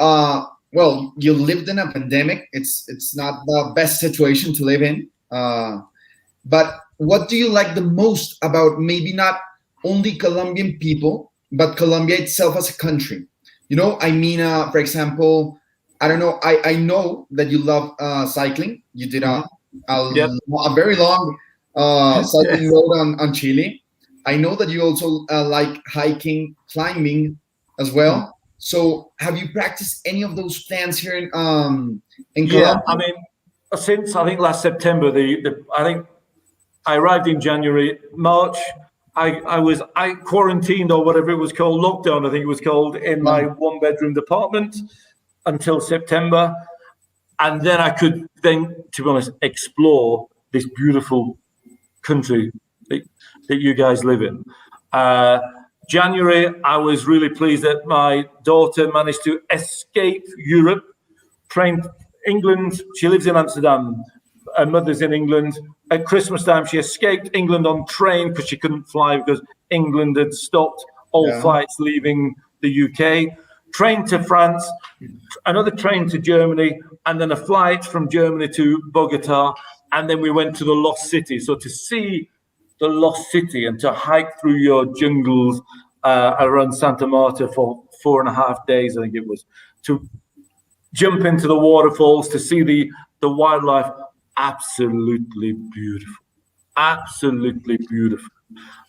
well, you lived in a pandemic. It's not the best situation to live in. But what do you like the most about maybe not only Colombian people, but Colombia itself as a country? You know, I mean, for example, I don't know. I know that you love cycling. You did a very long cycling road on Chile. I know that you also like hiking, climbing as well. So have you practiced any of those plans here in Colombia? Yeah, I mean, since I think last September, I think I arrived in January, March. I quarantined, or whatever it was called, lockdown, I think it was called, in my 1-bedroom apartment until September. And then I could then, to be honest, explore this beautiful country that you guys live in. January, I was really pleased that my daughter managed to escape Europe, trained England. She lives in Amsterdam. Her mother's in England. At Christmas time, she escaped England on train because she couldn't fly because England had stopped all flights leaving the UK. Train to France, another train to Germany, and then a flight from Germany to Bogota. And then we went to the Lost City. So to see the Lost City and to hike through your jungles around Santa Marta for 4.5 days, I think it was, to jump into the waterfalls, to see the wildlife, absolutely beautiful. Absolutely beautiful.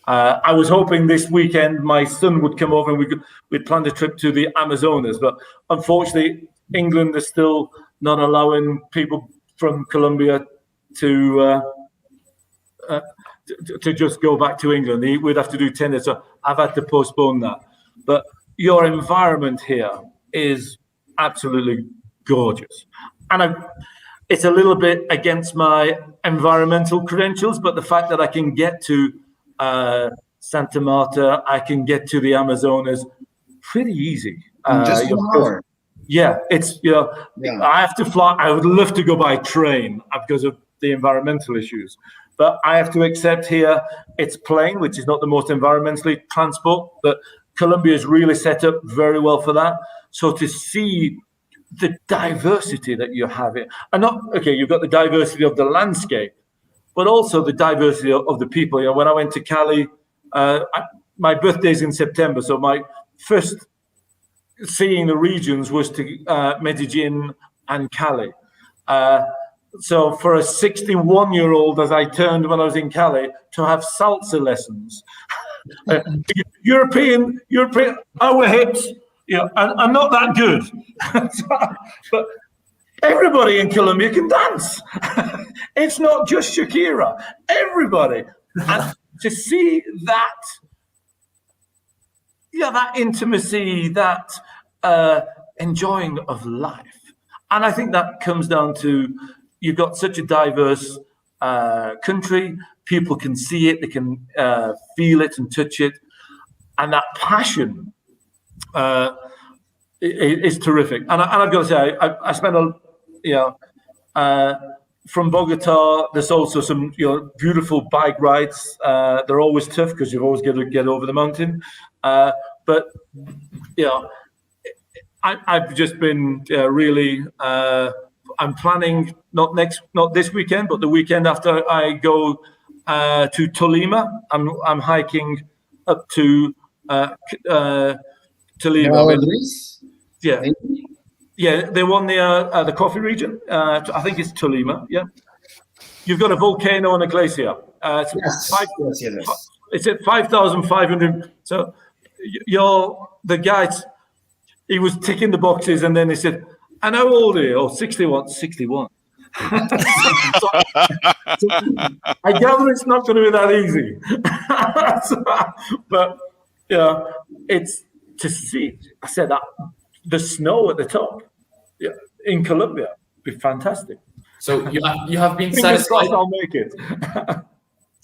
I was hoping this weekend my son would come over and we'd planned a trip to the Amazonas, but unfortunately England is still not allowing people from Colombia to just go back to England. We'd have to do 10 days, so I've had to postpone that. But your environment here is absolutely gorgeous. And it's a little bit against my environmental credentials, but the fact that I can get to Santa Marta, I can get to the Amazonas pretty easy. Just 1 hour. Yeah, it's, I have to fly. I would love to go by train because of the environmental issues. But I have to accept here it's plane, which is not the most environmentally transport, but Colombia is really set up very well for that. So to see the diversity that you have here, and you've got the diversity of the landscape, but also the diversity of the people. You know, when I went to Cali, my birthday's in September, so my first seeing the regions was to Medellin and Cali. So for a 61-year-old, as I turned when I was in Cali, to have salsa lessons, European, our hips, are not that good. But everybody in Colombia can dance. It's not just Shakira. Everybody. And to see that, that intimacy, that enjoying of life. And I think that comes down to you've got such a diverse country. People can see it, they can feel it and touch it. And that passion is terrific. And I've got to say, I spent from Bogota, there's also some beautiful bike rides. They're always tough because you've always got to get over the mountain. But I've just been really. I'm planning not this weekend, but the weekend after I go to Tolima. I'm hiking up to Tolima. Yeah, they won the coffee region. I think it's Tolima. Yeah, you've got a volcano and a glacier. It's at 5,500. So the guy, he was ticking the boxes, and then he said, "And how old are you?" "Oh, 61." 61. So, I gather it's not going to be that easy. But it's to see. I said that the snow at the top in Colombia would be fantastic. So you have been satisfied. I'll make it.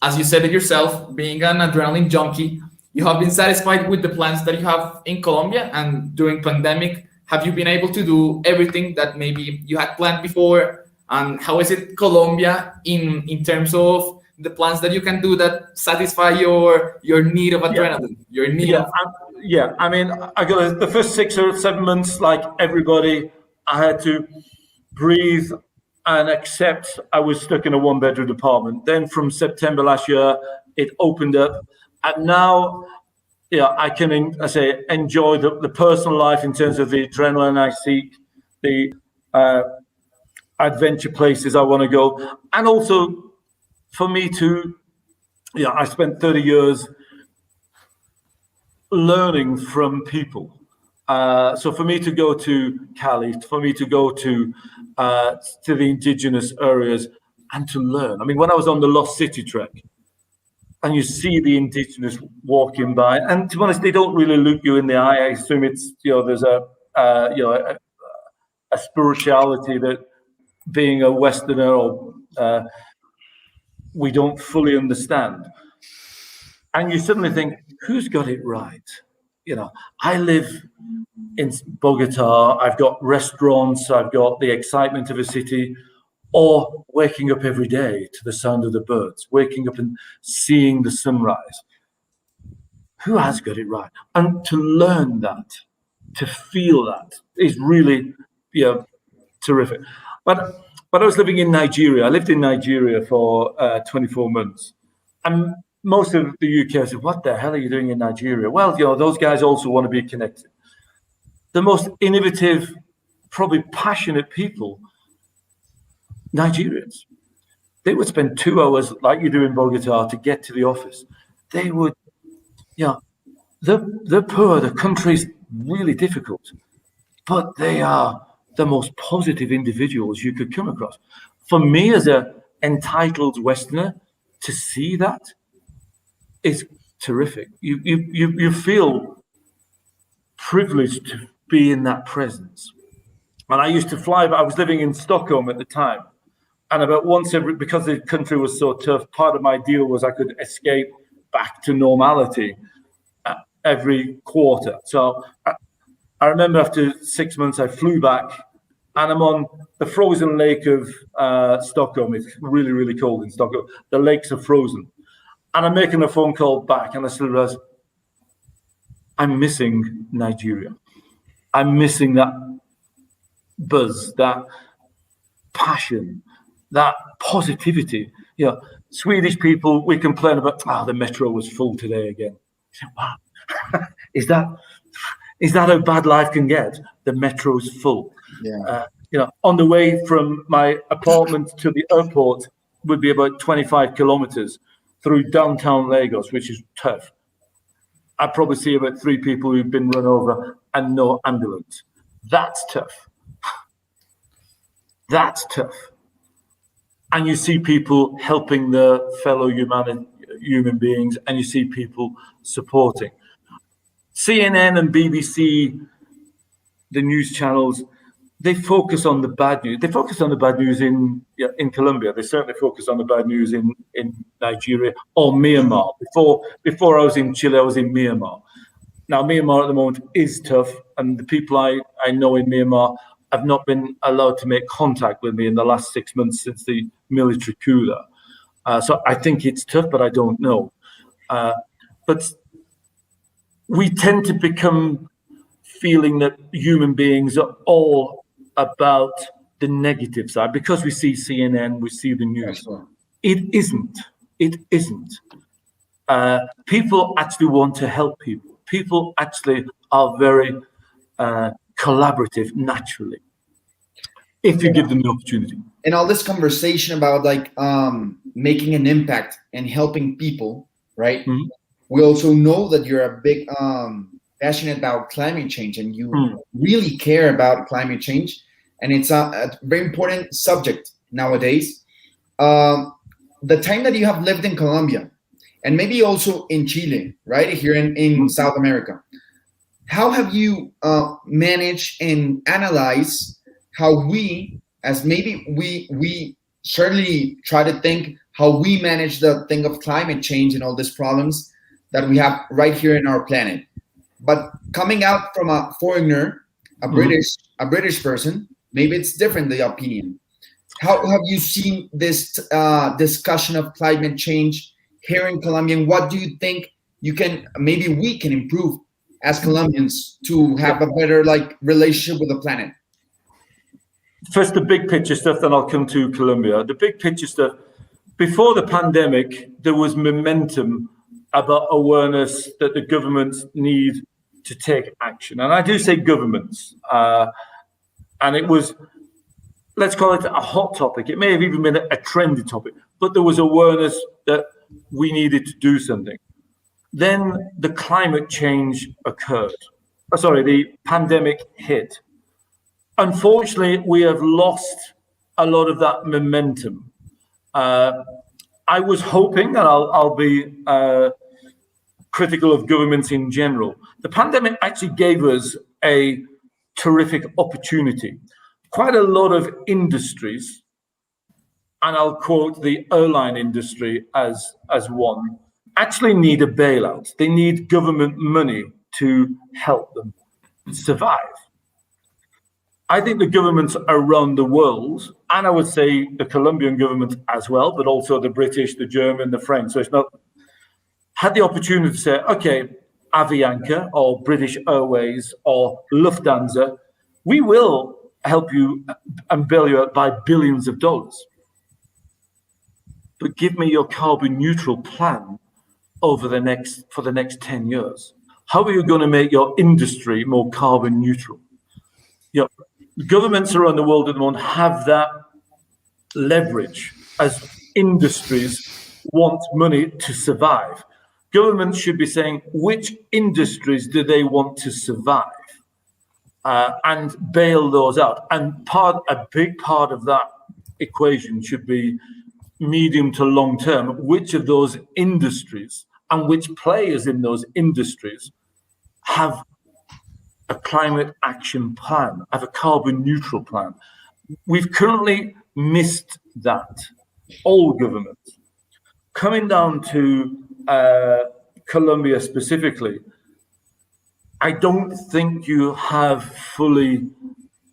As you said it yourself, being an adrenaline junkie, you have been satisfied with the plans that you have in Colombia, and during pandemic have you been able to do everything that maybe you had planned before? And how is it Colombia in terms of the plans that you can do that satisfy your need of adrenaline, your need of... I mean, I got the first 6 or 7 months, like everybody, I had to breathe and accept I was stuck in a 1-bedroom apartment. Then from September last year, it opened up, and now, I can enjoy the personal life in terms of the adrenaline I seek, the adventure places I want to go, and also for me to, I spent 30 years learning from people. So for me to go to Cali, for me to go to the indigenous areas and to learn. I mean, when I was on the Lost City trek, and you see the indigenous walking by, and to be honest, they don't really look you in the eye. I assume it's, there's a spirituality that, being a Westerner, or we don't fully understand. And you suddenly think, who's got it right? I live in Bogota, I've got restaurants, I've got the excitement of a city, or waking up every day to the sound of the birds, waking up and seeing the sunrise. Who has got it right? And to learn that, to feel that, is really, terrific. But I was living in Nigeria. I lived in Nigeria for 24 months. And most of the UK said, what the hell are you doing in Nigeria? Well, those guys also want to be connected. The most innovative, probably passionate people, Nigerians. They would spend 2 hours, like you do in Bogota, to get to the office. They would, they're poor, the country's really difficult, but they are the most positive individuals you could come across. For me, as an entitled Westerner, to see that is terrific. You feel privileged to be in that presence. And I used to fly, but I was living in Stockholm at the time. And about once every, because the country was so tough, part of my deal was I could escape back to normality every quarter. So I remember after 6 months, I flew back, and I'm on the frozen lake of Stockholm. It's really, really cold in Stockholm. The lakes are frozen. And I'm making a phone call back, and I still realize I'm missing Nigeria. I'm missing that buzz, that passion, that positivity. Swedish people, we complain about, the metro was full today again. Wow, is that how bad life can get? The metro's full. Yeah. On the way from my apartment to the airport would be about 25 kilometers through downtown Lagos, which is tough. I probably see about 3 people who've been run over and no ambulance. That's tough. That's tough. And you see people helping their fellow human beings, and you see people supporting. CNN and BBC, the news channels, they focus on the bad news. They focus on the bad news in Colombia. They certainly focus on the bad news in Nigeria or Myanmar. Before I was in Chile, I was in Myanmar. Now, Myanmar at the moment is tough, and the people I know in Myanmar have not been allowed to make contact with me in the last 6 months since the military coup there. So I think it's tough, but I don't know. But we tend to become feeling that human beings are all about the negative side because we see CNN, we see the news. Excellent. It isn't. It isn't. People actually want to help people. People actually are very collaborative naturally, if you give them the opportunity. And all this conversation about making an impact and helping people, right? Mm-hmm. We also know that you're a big passionate about climate change, and you really care about climate change, and it's a very important subject nowadays. The time that you have lived in Colombia, and maybe also in Chile, right here in South America, how have you managed and analyzed how we, as maybe we certainly try to think how we manage the thing of climate change and all these problems that we have right here in our planet. But coming out from a foreigner, a British person, maybe it's different, the opinion. How have you seen this discussion of climate change here in Colombia? And what do you think we can improve as Colombians to have a better relationship with the planet? First, the big picture stuff, then I'll come to Colombia. The big picture stuff, before the pandemic, there was momentum about awareness that the governments need to take action. And I do say governments. And it was, let's call it a hot topic. It may have even been a trendy topic, but there was awareness that we needed to do something. Then the climate change occurred. The pandemic hit. Unfortunately, we have lost a lot of that momentum. I was hoping, and I'll be critical of governments in general, the pandemic actually gave us a terrific opportunity. Quite a lot of industries, and I'll quote the airline industry as one, actually need a bailout. They need government money to help them survive. I think the governments around the world, and I would say the Colombian government as well, but also the British, the German, the French, so it's not, had the opportunity to say, okay, Avianca or British Airways or Lufthansa, we will help you and bail you out by billions of dollars. But give me your carbon neutral plan for the next 10 years. How are you going to make your industry more carbon neutral? Governments around the world at the moment have that leverage as industries want money to survive. Governments should be saying which industries do they want to survive and bail those out. And a big part of that equation should be medium to long term. Which of those industries and which players in those industries have a climate action plan, have a carbon neutral plan? We've currently missed that, all governments. Coming down to Colombia specifically, I don't think you have fully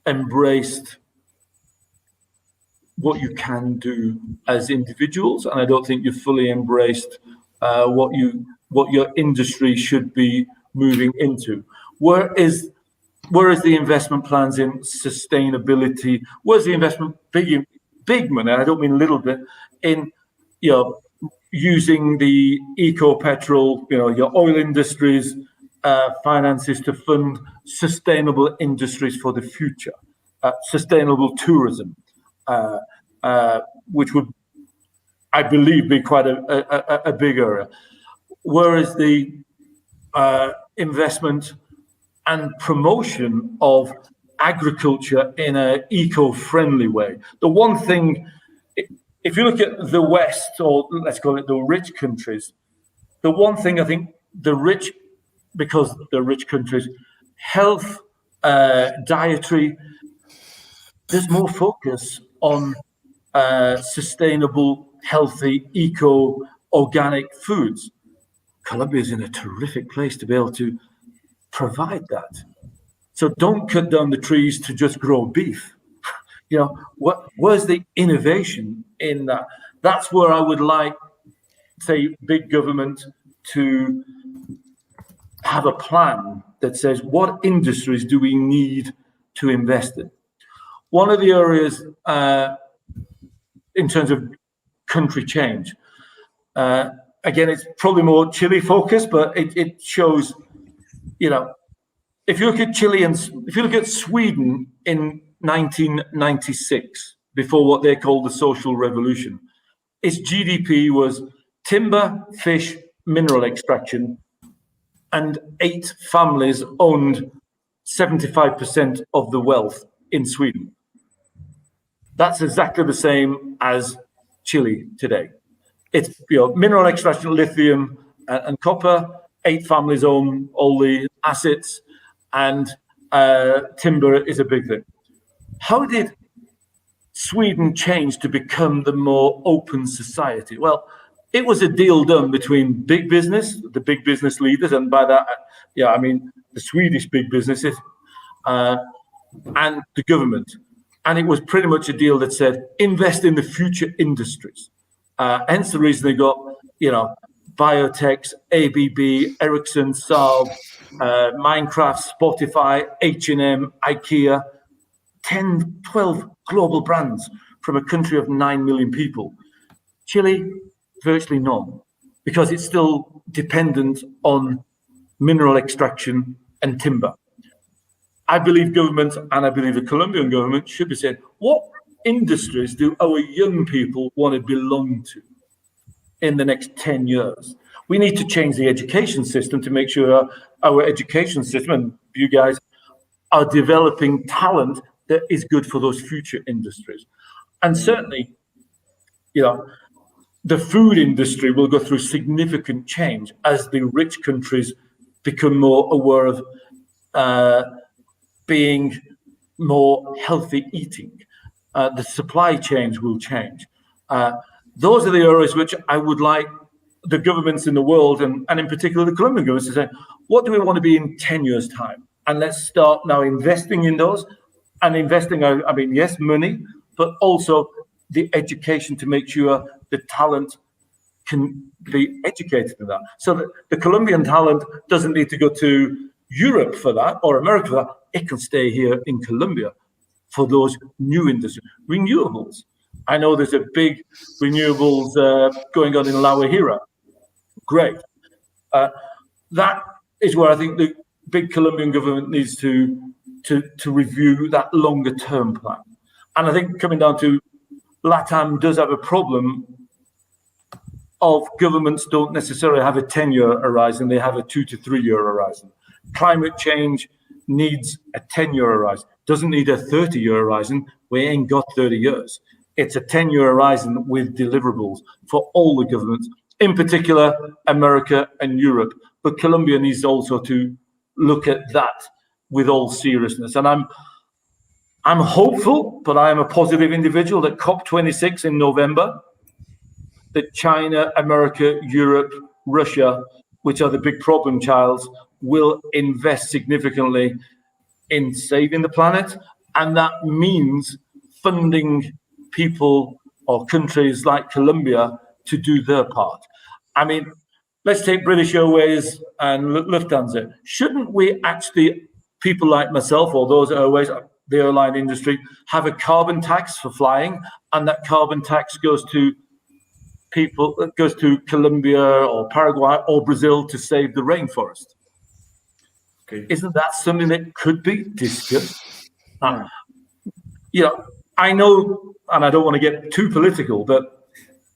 embraced what you can do as individuals, and I don't think you've fully embraced what your industry should be moving into. Where is the investment plans in sustainability? Where's the investment, big money, I don't mean a little bit, in using the eco-petrol, your oil industries, finances to fund sustainable industries for the future, sustainable tourism, which would, I believe, be quite a big area. Where is the investment and promotion of agriculture in an eco-friendly way? The one thing, if you look at the West, or let's call it the rich countries, the one thing I think because the rich countries, health, dietary, there's more focus on sustainable, healthy, organic foods. Colombia is in a terrific place to be able to provide that. So don't cut down the trees to just grow beef. Where's the innovation in that? That's where I would like, say, big government to have a plan that says, what industries do we need to invest in? One of the areas in terms of country change, again, it's probably more Chile focused, but it shows, if you look at Chile and if you look at Sweden in 1996, before what they called the social revolution, its GDP was timber, fish, mineral extraction, and 8 families owned 75% of the wealth in Sweden. That's exactly the same as Chile today. It's mineral extraction, lithium and copper. 8 families own all the assets, and timber is a big thing. How did Sweden change to become the more open society? Well, it was a deal done between big business, the big business leaders, and by that, I mean the Swedish big businesses, and the government. And it was pretty much a deal that said, invest in the future industries. Hence the reason they got, biotechs, ABB, Ericsson, Saab, Minecraft, Spotify, H&M, IKEA, 10, 12 global brands from a country of 9 million people. Chile, virtually none, because it's still dependent on mineral extraction and timber. I believe governments, and I believe the Colombian government, should be saying, what industries do our young people want to belong to in the next 10 years? We need to change the education system to make sure our education system, and you guys, are developing talent that is good for those future industries. And certainly, the food industry will go through significant change as the rich countries become more aware of being more healthy eating. The supply chains will change. Those are the areas which I would like the governments in the world, and in particular the Colombian government, to say, what do we want to be in 10 years' time? And let's start now investing in those. And investing, I mean, yes, money, but also the education to make sure the talent can be educated in that. So that the Colombian talent doesn't need to go to Europe for that or America for that. It can stay here in Colombia for those new industries. Renewables. I know there's a big renewables going on in La Guajira. Great. That is where I think the big Colombian government needs to review that longer term plan. And I think coming down to LATAM does have a problem of governments don't necessarily have a 10-year horizon, they have a 2 to 3 year horizon. Climate change needs a 10-year horizon, doesn't need a 30-year horizon. We ain't got 30 years. It's a 10-year horizon with deliverables for all the governments, in particular America and Europe. But Colombia needs also to look at that with all seriousness. And I'm hopeful, but I am a positive individual, that COP26 in November, that China, America, Europe, Russia, which are the big problem childs, will invest significantly in saving the planet. And that means funding people or countries like Colombia to do their part. I mean, let's take British Airways and Lufthansa. Shouldn't we actually, people like myself or those airways, the airline industry, have a carbon tax for flying, and that carbon tax goes to people, goes to Colombia or Paraguay or Brazil to save the rainforest? Okay. Isn't that something that could be discussed? I know, and I don't want to get too political, but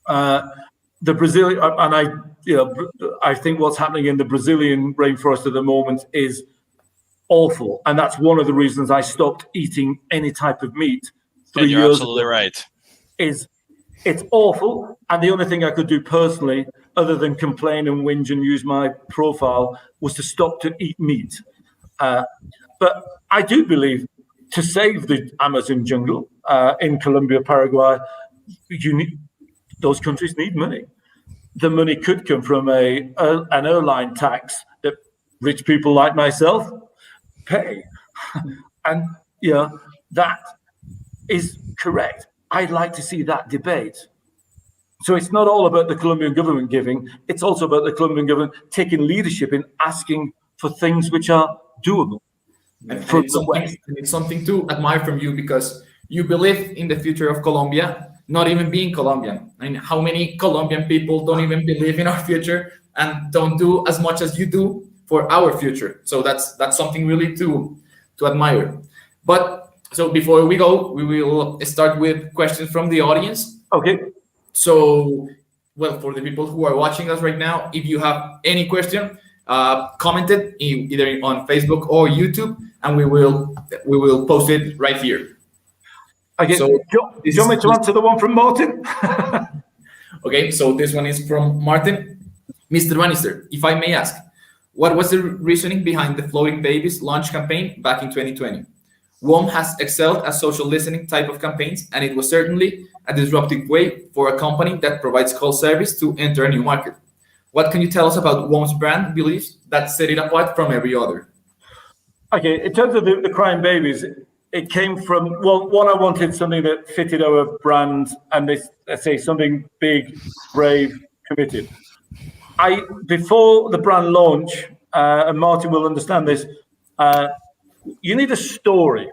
the Brazilian, and I think what's happening in the Brazilian rainforest at the moment is awful, and that's one of the reasons I stopped eating any type of meat 3 years ago. You're absolutely right. It's awful, and the only thing I could do personally, other than complain and whinge and use my profile, was to stop to eat meat. But I do believe to save the Amazon jungle in Colombia, Paraguay, those countries need money. The money could come from an airline tax that rich people like myself pay. And, that is correct. I'd like to see that debate. So it's not all about the Colombian government giving. It's also about the Colombian government taking leadership in asking for things which are doable. And it's something to admire from you, because you believe in the future of Colombia, not even being Colombian. I mean, how many Colombian people don't even believe in our future and don't do as much as you do for our future? So that's something really to admire. But so before we go, we will start with questions from the audience. Okay. So, well, for the people who are watching us right now, if you have any question, comment it either on Facebook or YouTube, and we will post it right here. Okay. So, do you want me to answer the one from Martin? Okay, so this one is from Martin. Mr. Bannister, if I may ask, what was the reasoning behind the Floating Babies launch campaign back in 2020? WOM has excelled at social listening type of campaigns, and it was certainly a disruptive way for a company that provides call service to enter a new market. What can you tell us about WOM's brand beliefs that set it apart from every other? Okay, in terms of the crying babies, it came from, well, one, I wanted something that fitted our brand and this, let's say, something big, brave, committed. Before the brand launch, and Martin will understand this, you need a story.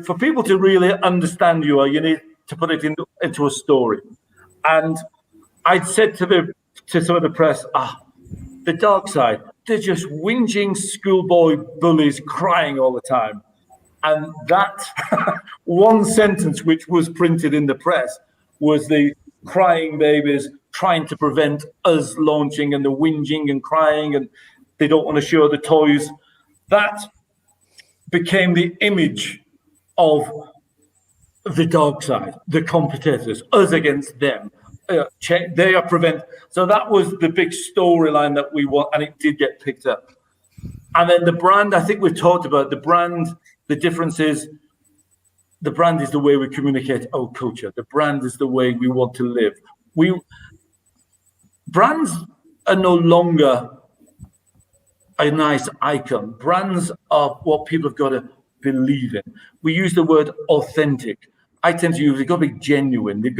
For people to really understand you need to put it into a story. And I'd said to some of the press, the dark side, they're just whinging schoolboy bullies crying all the time. And that one sentence, which was printed in the press, was the crying babies trying to prevent us launching, and the whinging and crying, and they don't want to show the toys. That became the image of the dark side, the competitors, us against them. They are so that was the big storyline that we want, and it did get picked up. And then the brand, I think we've talked about the brand. The difference is the brand is the way we communicate our culture. The brand is the way we want to live. Brands are no longer a nice icon. Brands are what people have got to believe in. We use the word authentic. I tend to use, you've got to be genuine. You've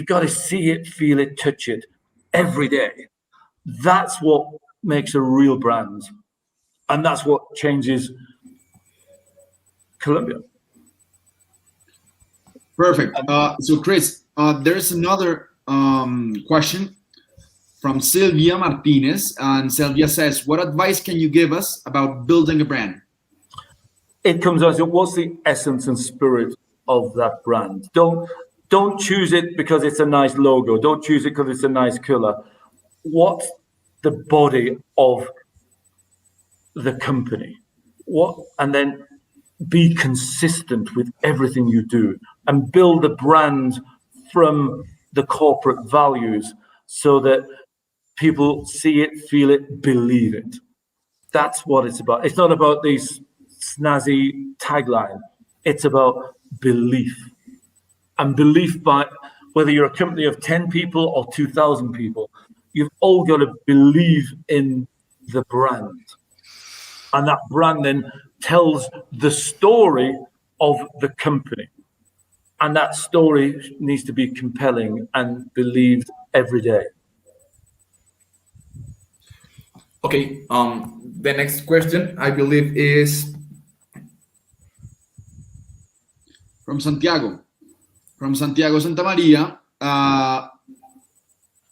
got to see it, feel it, touch it every day. That's what makes a real brand. And that's what changes Colombia. Perfect. So, Chris, there's another question from Sylvia Martínez. And Sylvia says, what advice can you give us about building a brand? It comes down to what's the essence and spirit of that brand. Don't choose it because it's a nice logo. Don't choose it because it's a nice color. What's the body of the company? And then be consistent with everything you do and build the brand from the corporate values so that people see it, feel it, believe it. That's what it's about. It's not about these snazzy tagline. It's about belief. And belief by whether you're a company of 10 people or 2,000 people, you've all got to believe in the brand. And that brand then tells the story of the company. And that story needs to be compelling and believed every day. Okay, the next question, I believe, is from Santiago. From Santiago Santa Maria.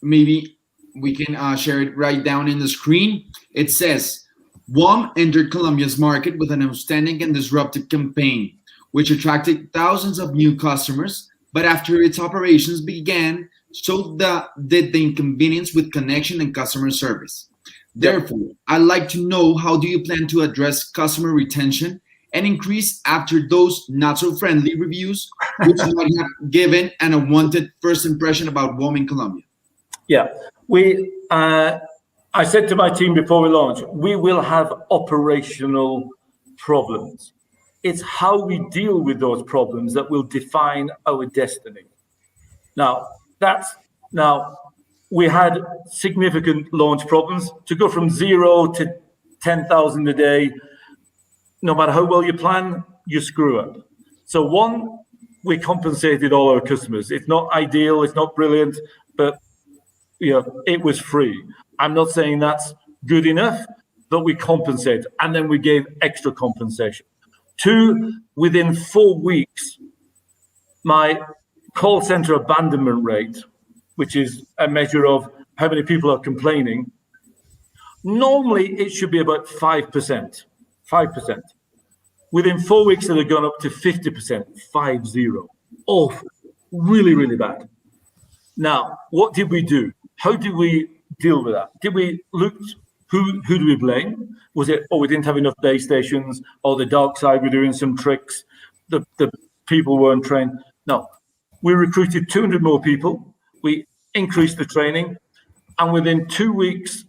Maybe we can share it right down in the screen. It says, WOM entered Colombia's market with an outstanding and disruptive campaign, which attracted thousands of new customers, but after its operations began, so did the inconvenience with connection and customer service. Therefore, I'd like to know, how do you plan to address customer retention and increase after those not-so-friendly reviews, which might have given an unwanted first impression about WOM in Colombia? Yeah, I said to my team before we launch, we will have operational problems. It's how we deal with those problems that will define our destiny. Now, we had significant launch problems. To go from 0 to 10,000 a day, no matter how well you plan, you screw up. So one, we compensated all our customers. It's not ideal, it's not brilliant, but it was free. I'm not saying that's good enough, but we compensate, and then we gave extra compensation. 2, within 4 weeks, my call center abandonment rate, which is a measure of how many people are complaining, normally it should be about 5%. 5%. Within 4 weeks, it had gone up to 50%, 50. Awful, really, really bad. Now, what did we do? How did we deal with that? Did we look, who do we blame? Was it, we didn't have enough base stations, or the dark side were doing some tricks, the people weren't trained? No, we recruited 200 more people, we increased the training, and within 2 weeks,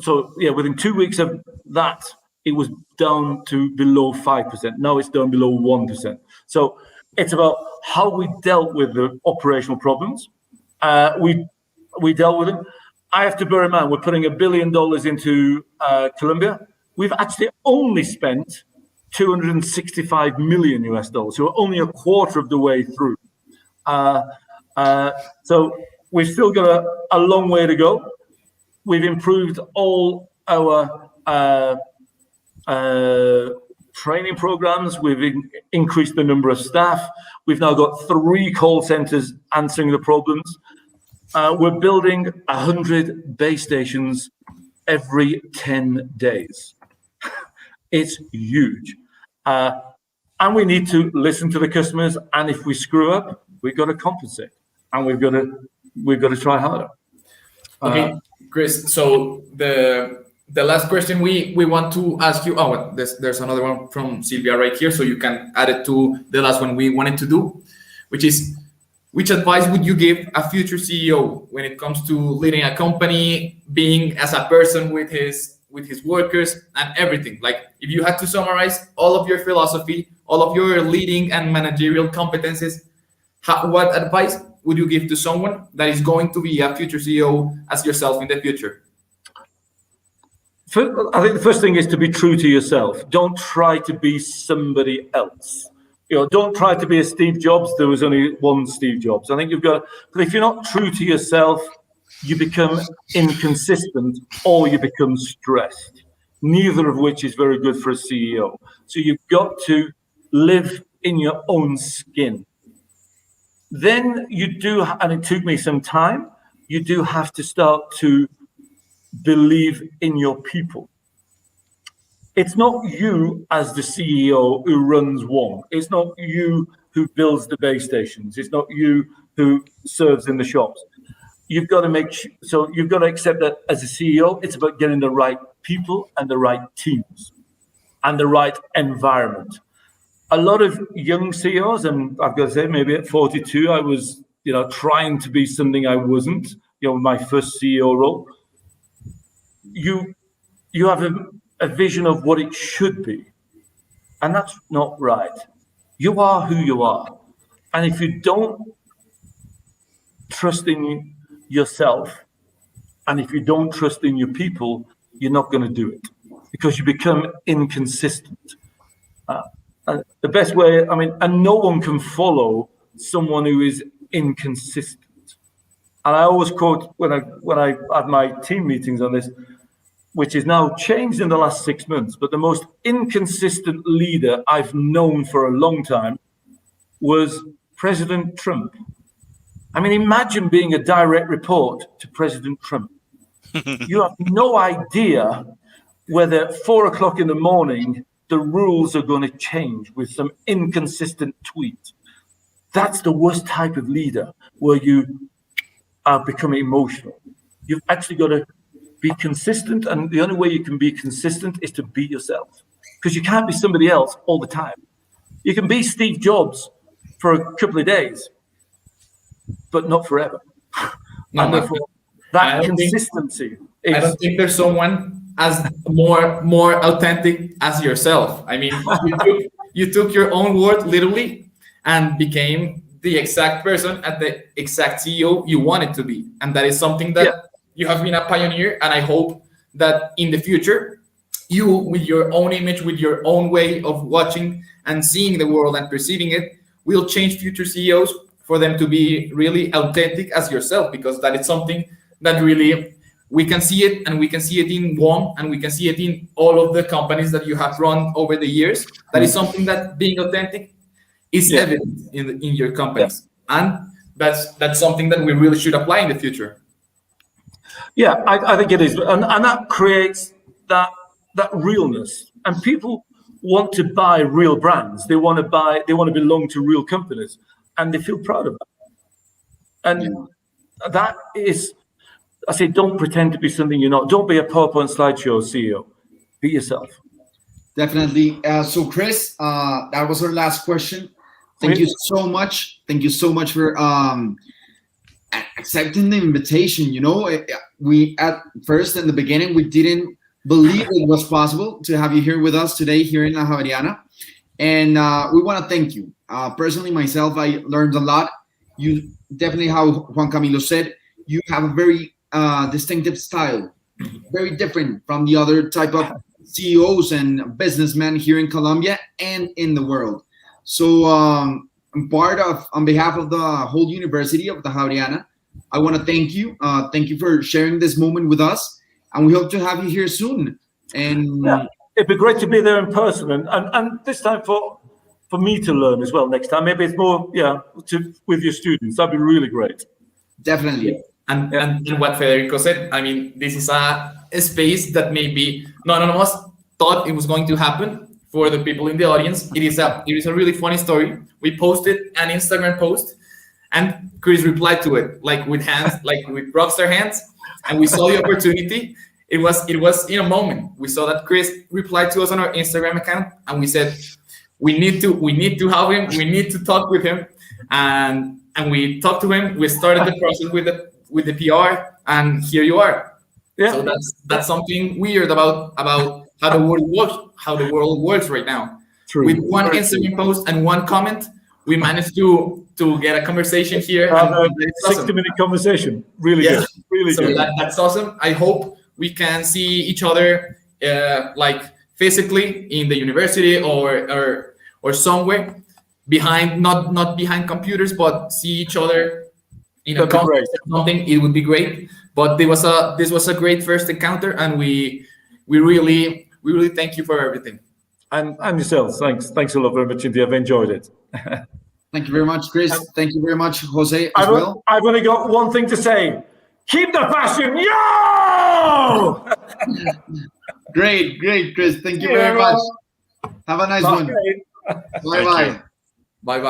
within 2 weeks of that, it was down to below 5%. Now it's down below 1%. So it's about how we dealt with the operational problems. We dealt with them. I have to bear in mind, we're putting $1 billion into Colombia. We've actually only spent $265 million US dollars. So we're only a quarter of the way through. So we've still got a long way to go. We've improved all our training programs. We've increased the number of staff. We've now got 3 call centers answering the problems. We're building 100 base stations every 10 days. It's huge. And we need to listen to the customers. And if we screw up, we've got to compensate. And we've got to try harder. Okay, Chris. So the last question we want to ask you. Oh, there's another one from Silvia right here, so you can add it to the last one we wanted to do, which is, which advice would you give a future CEO when it comes to leading a company, being as a person with his workers and everything? Like, if you had to summarize all of your philosophy, all of your leading and managerial competences, what advice would you give to someone that is going to be a future CEO as yourself in the future? I think the first thing is to be true to yourself. Don't try to be somebody else. Don't try to be a Steve Jobs. There was only one Steve Jobs. I think but if you're not true to yourself, you become inconsistent or you become stressed, neither of which is very good for a CEO. So you've got to live in your own skin. Then you do, and it took me some time, you do have to start to believe in your people. It's not you as the CEO who runs Wom. It's not you who builds the base stations. It's not you who serves in the shops. You've got to you've got to accept that as a CEO, it's about getting the right people and the right teams and the right environment. A lot of young CEOs, and I've got to say, maybe at 42, I was, trying to be something I wasn't, my first CEO role. You have a vision of what it should be, and that's not right. You are who you are. And if you don't trust in yourself, and if you don't trust in your people, you're not going to do it because you become inconsistent. The best way, and no one can follow someone who is inconsistent. And I always quote when I had my team meetings on this, which is now changed in the last 6 months, but the most inconsistent leader I've known for a long time was President Trump. Imagine being a direct report to President Trump. You have no idea whether at 4 o'clock in the morning, the rules are going to change with some inconsistent tweet. That's the worst type of leader, where you are becoming emotional. You've actually got to be consistent, and the only way you can be consistent is to be yourself, because you can't be somebody else all the time. You can be Steve Jobs for a couple of days, but not forever. And therefore, that consistency is... I don't think there's someone as more authentic as yourself. You took your own word literally and became the exact person and the exact CEO you wanted to be. And that is something that you have been a pioneer. And I hope that in the future, you, with your own image, with your own way of watching and seeing the world and perceiving it, will change future CEOs for them to be really authentic as yourself, because that is something that really... we can see it, and we can see it in Wom, and we can see it in all of the companies that you have run over the years. That is something that being authentic is evident in your companies. And that's something that we really should apply in the future. Yeah, I think it is. And that creates that realness. And people want to buy real brands. They want to belong to real companies, and they feel proud of that. And that is... I say, don't pretend to be something you're not. Don't be a PowerPoint slideshow CEO. Be yourself. Definitely. So, Chris, that was our last question. Thank you so much. Thank you so much for accepting the invitation. We at first, in the beginning, we didn't believe it was possible to have you here with us today here in La Javeriana. And we want to thank you. Personally, myself, I learned a lot. You definitely, how Juan Camilo said, you have a very distinctive style, very different from the other type of CEOs and businessmen here in Colombia and in the world. So on behalf of the whole University of the Javeriana, I want to thank you. Thank you for sharing this moment with us, and we hope to have you here soon. And yeah, it'd be great to be there in person, and this time for me to learn as well next time. Maybe it's more, with your students. That'd be really great. Definitely. And what Federico said, I mean, this is a space that maybe none of us thought it was going to happen. For the people in the audience, it is a really funny story. We posted an Instagram post, and Chris replied to it like with rockstar hands, and we saw the opportunity. It was in a moment. We saw that Chris replied to us on our Instagram account, and we said, we need to have him. We need to talk with him, and we talked to him. We started the process with the PR, and here you are. Yeah. So that's something weird about how the world works right now. True. With one Instagram post and one comment, we managed to get a conversation here. Have a 60-minute conversation. Really good. Really so good. That's awesome. I hope we can see each other like physically in the university or somewhere behind, not behind computers, but see each other in a conference or something. It would be great. But this was a great first encounter, and we really thank you for everything. And yourselves, thanks a lot very much indeed. I've enjoyed it. Thank you very much, Chris. Thank you very much, Jose, as well. I've only got one thing to say. Keep the passion, yo! Great, Chris. Thank you very much. Have a nice one. Bye-bye. Bye-bye.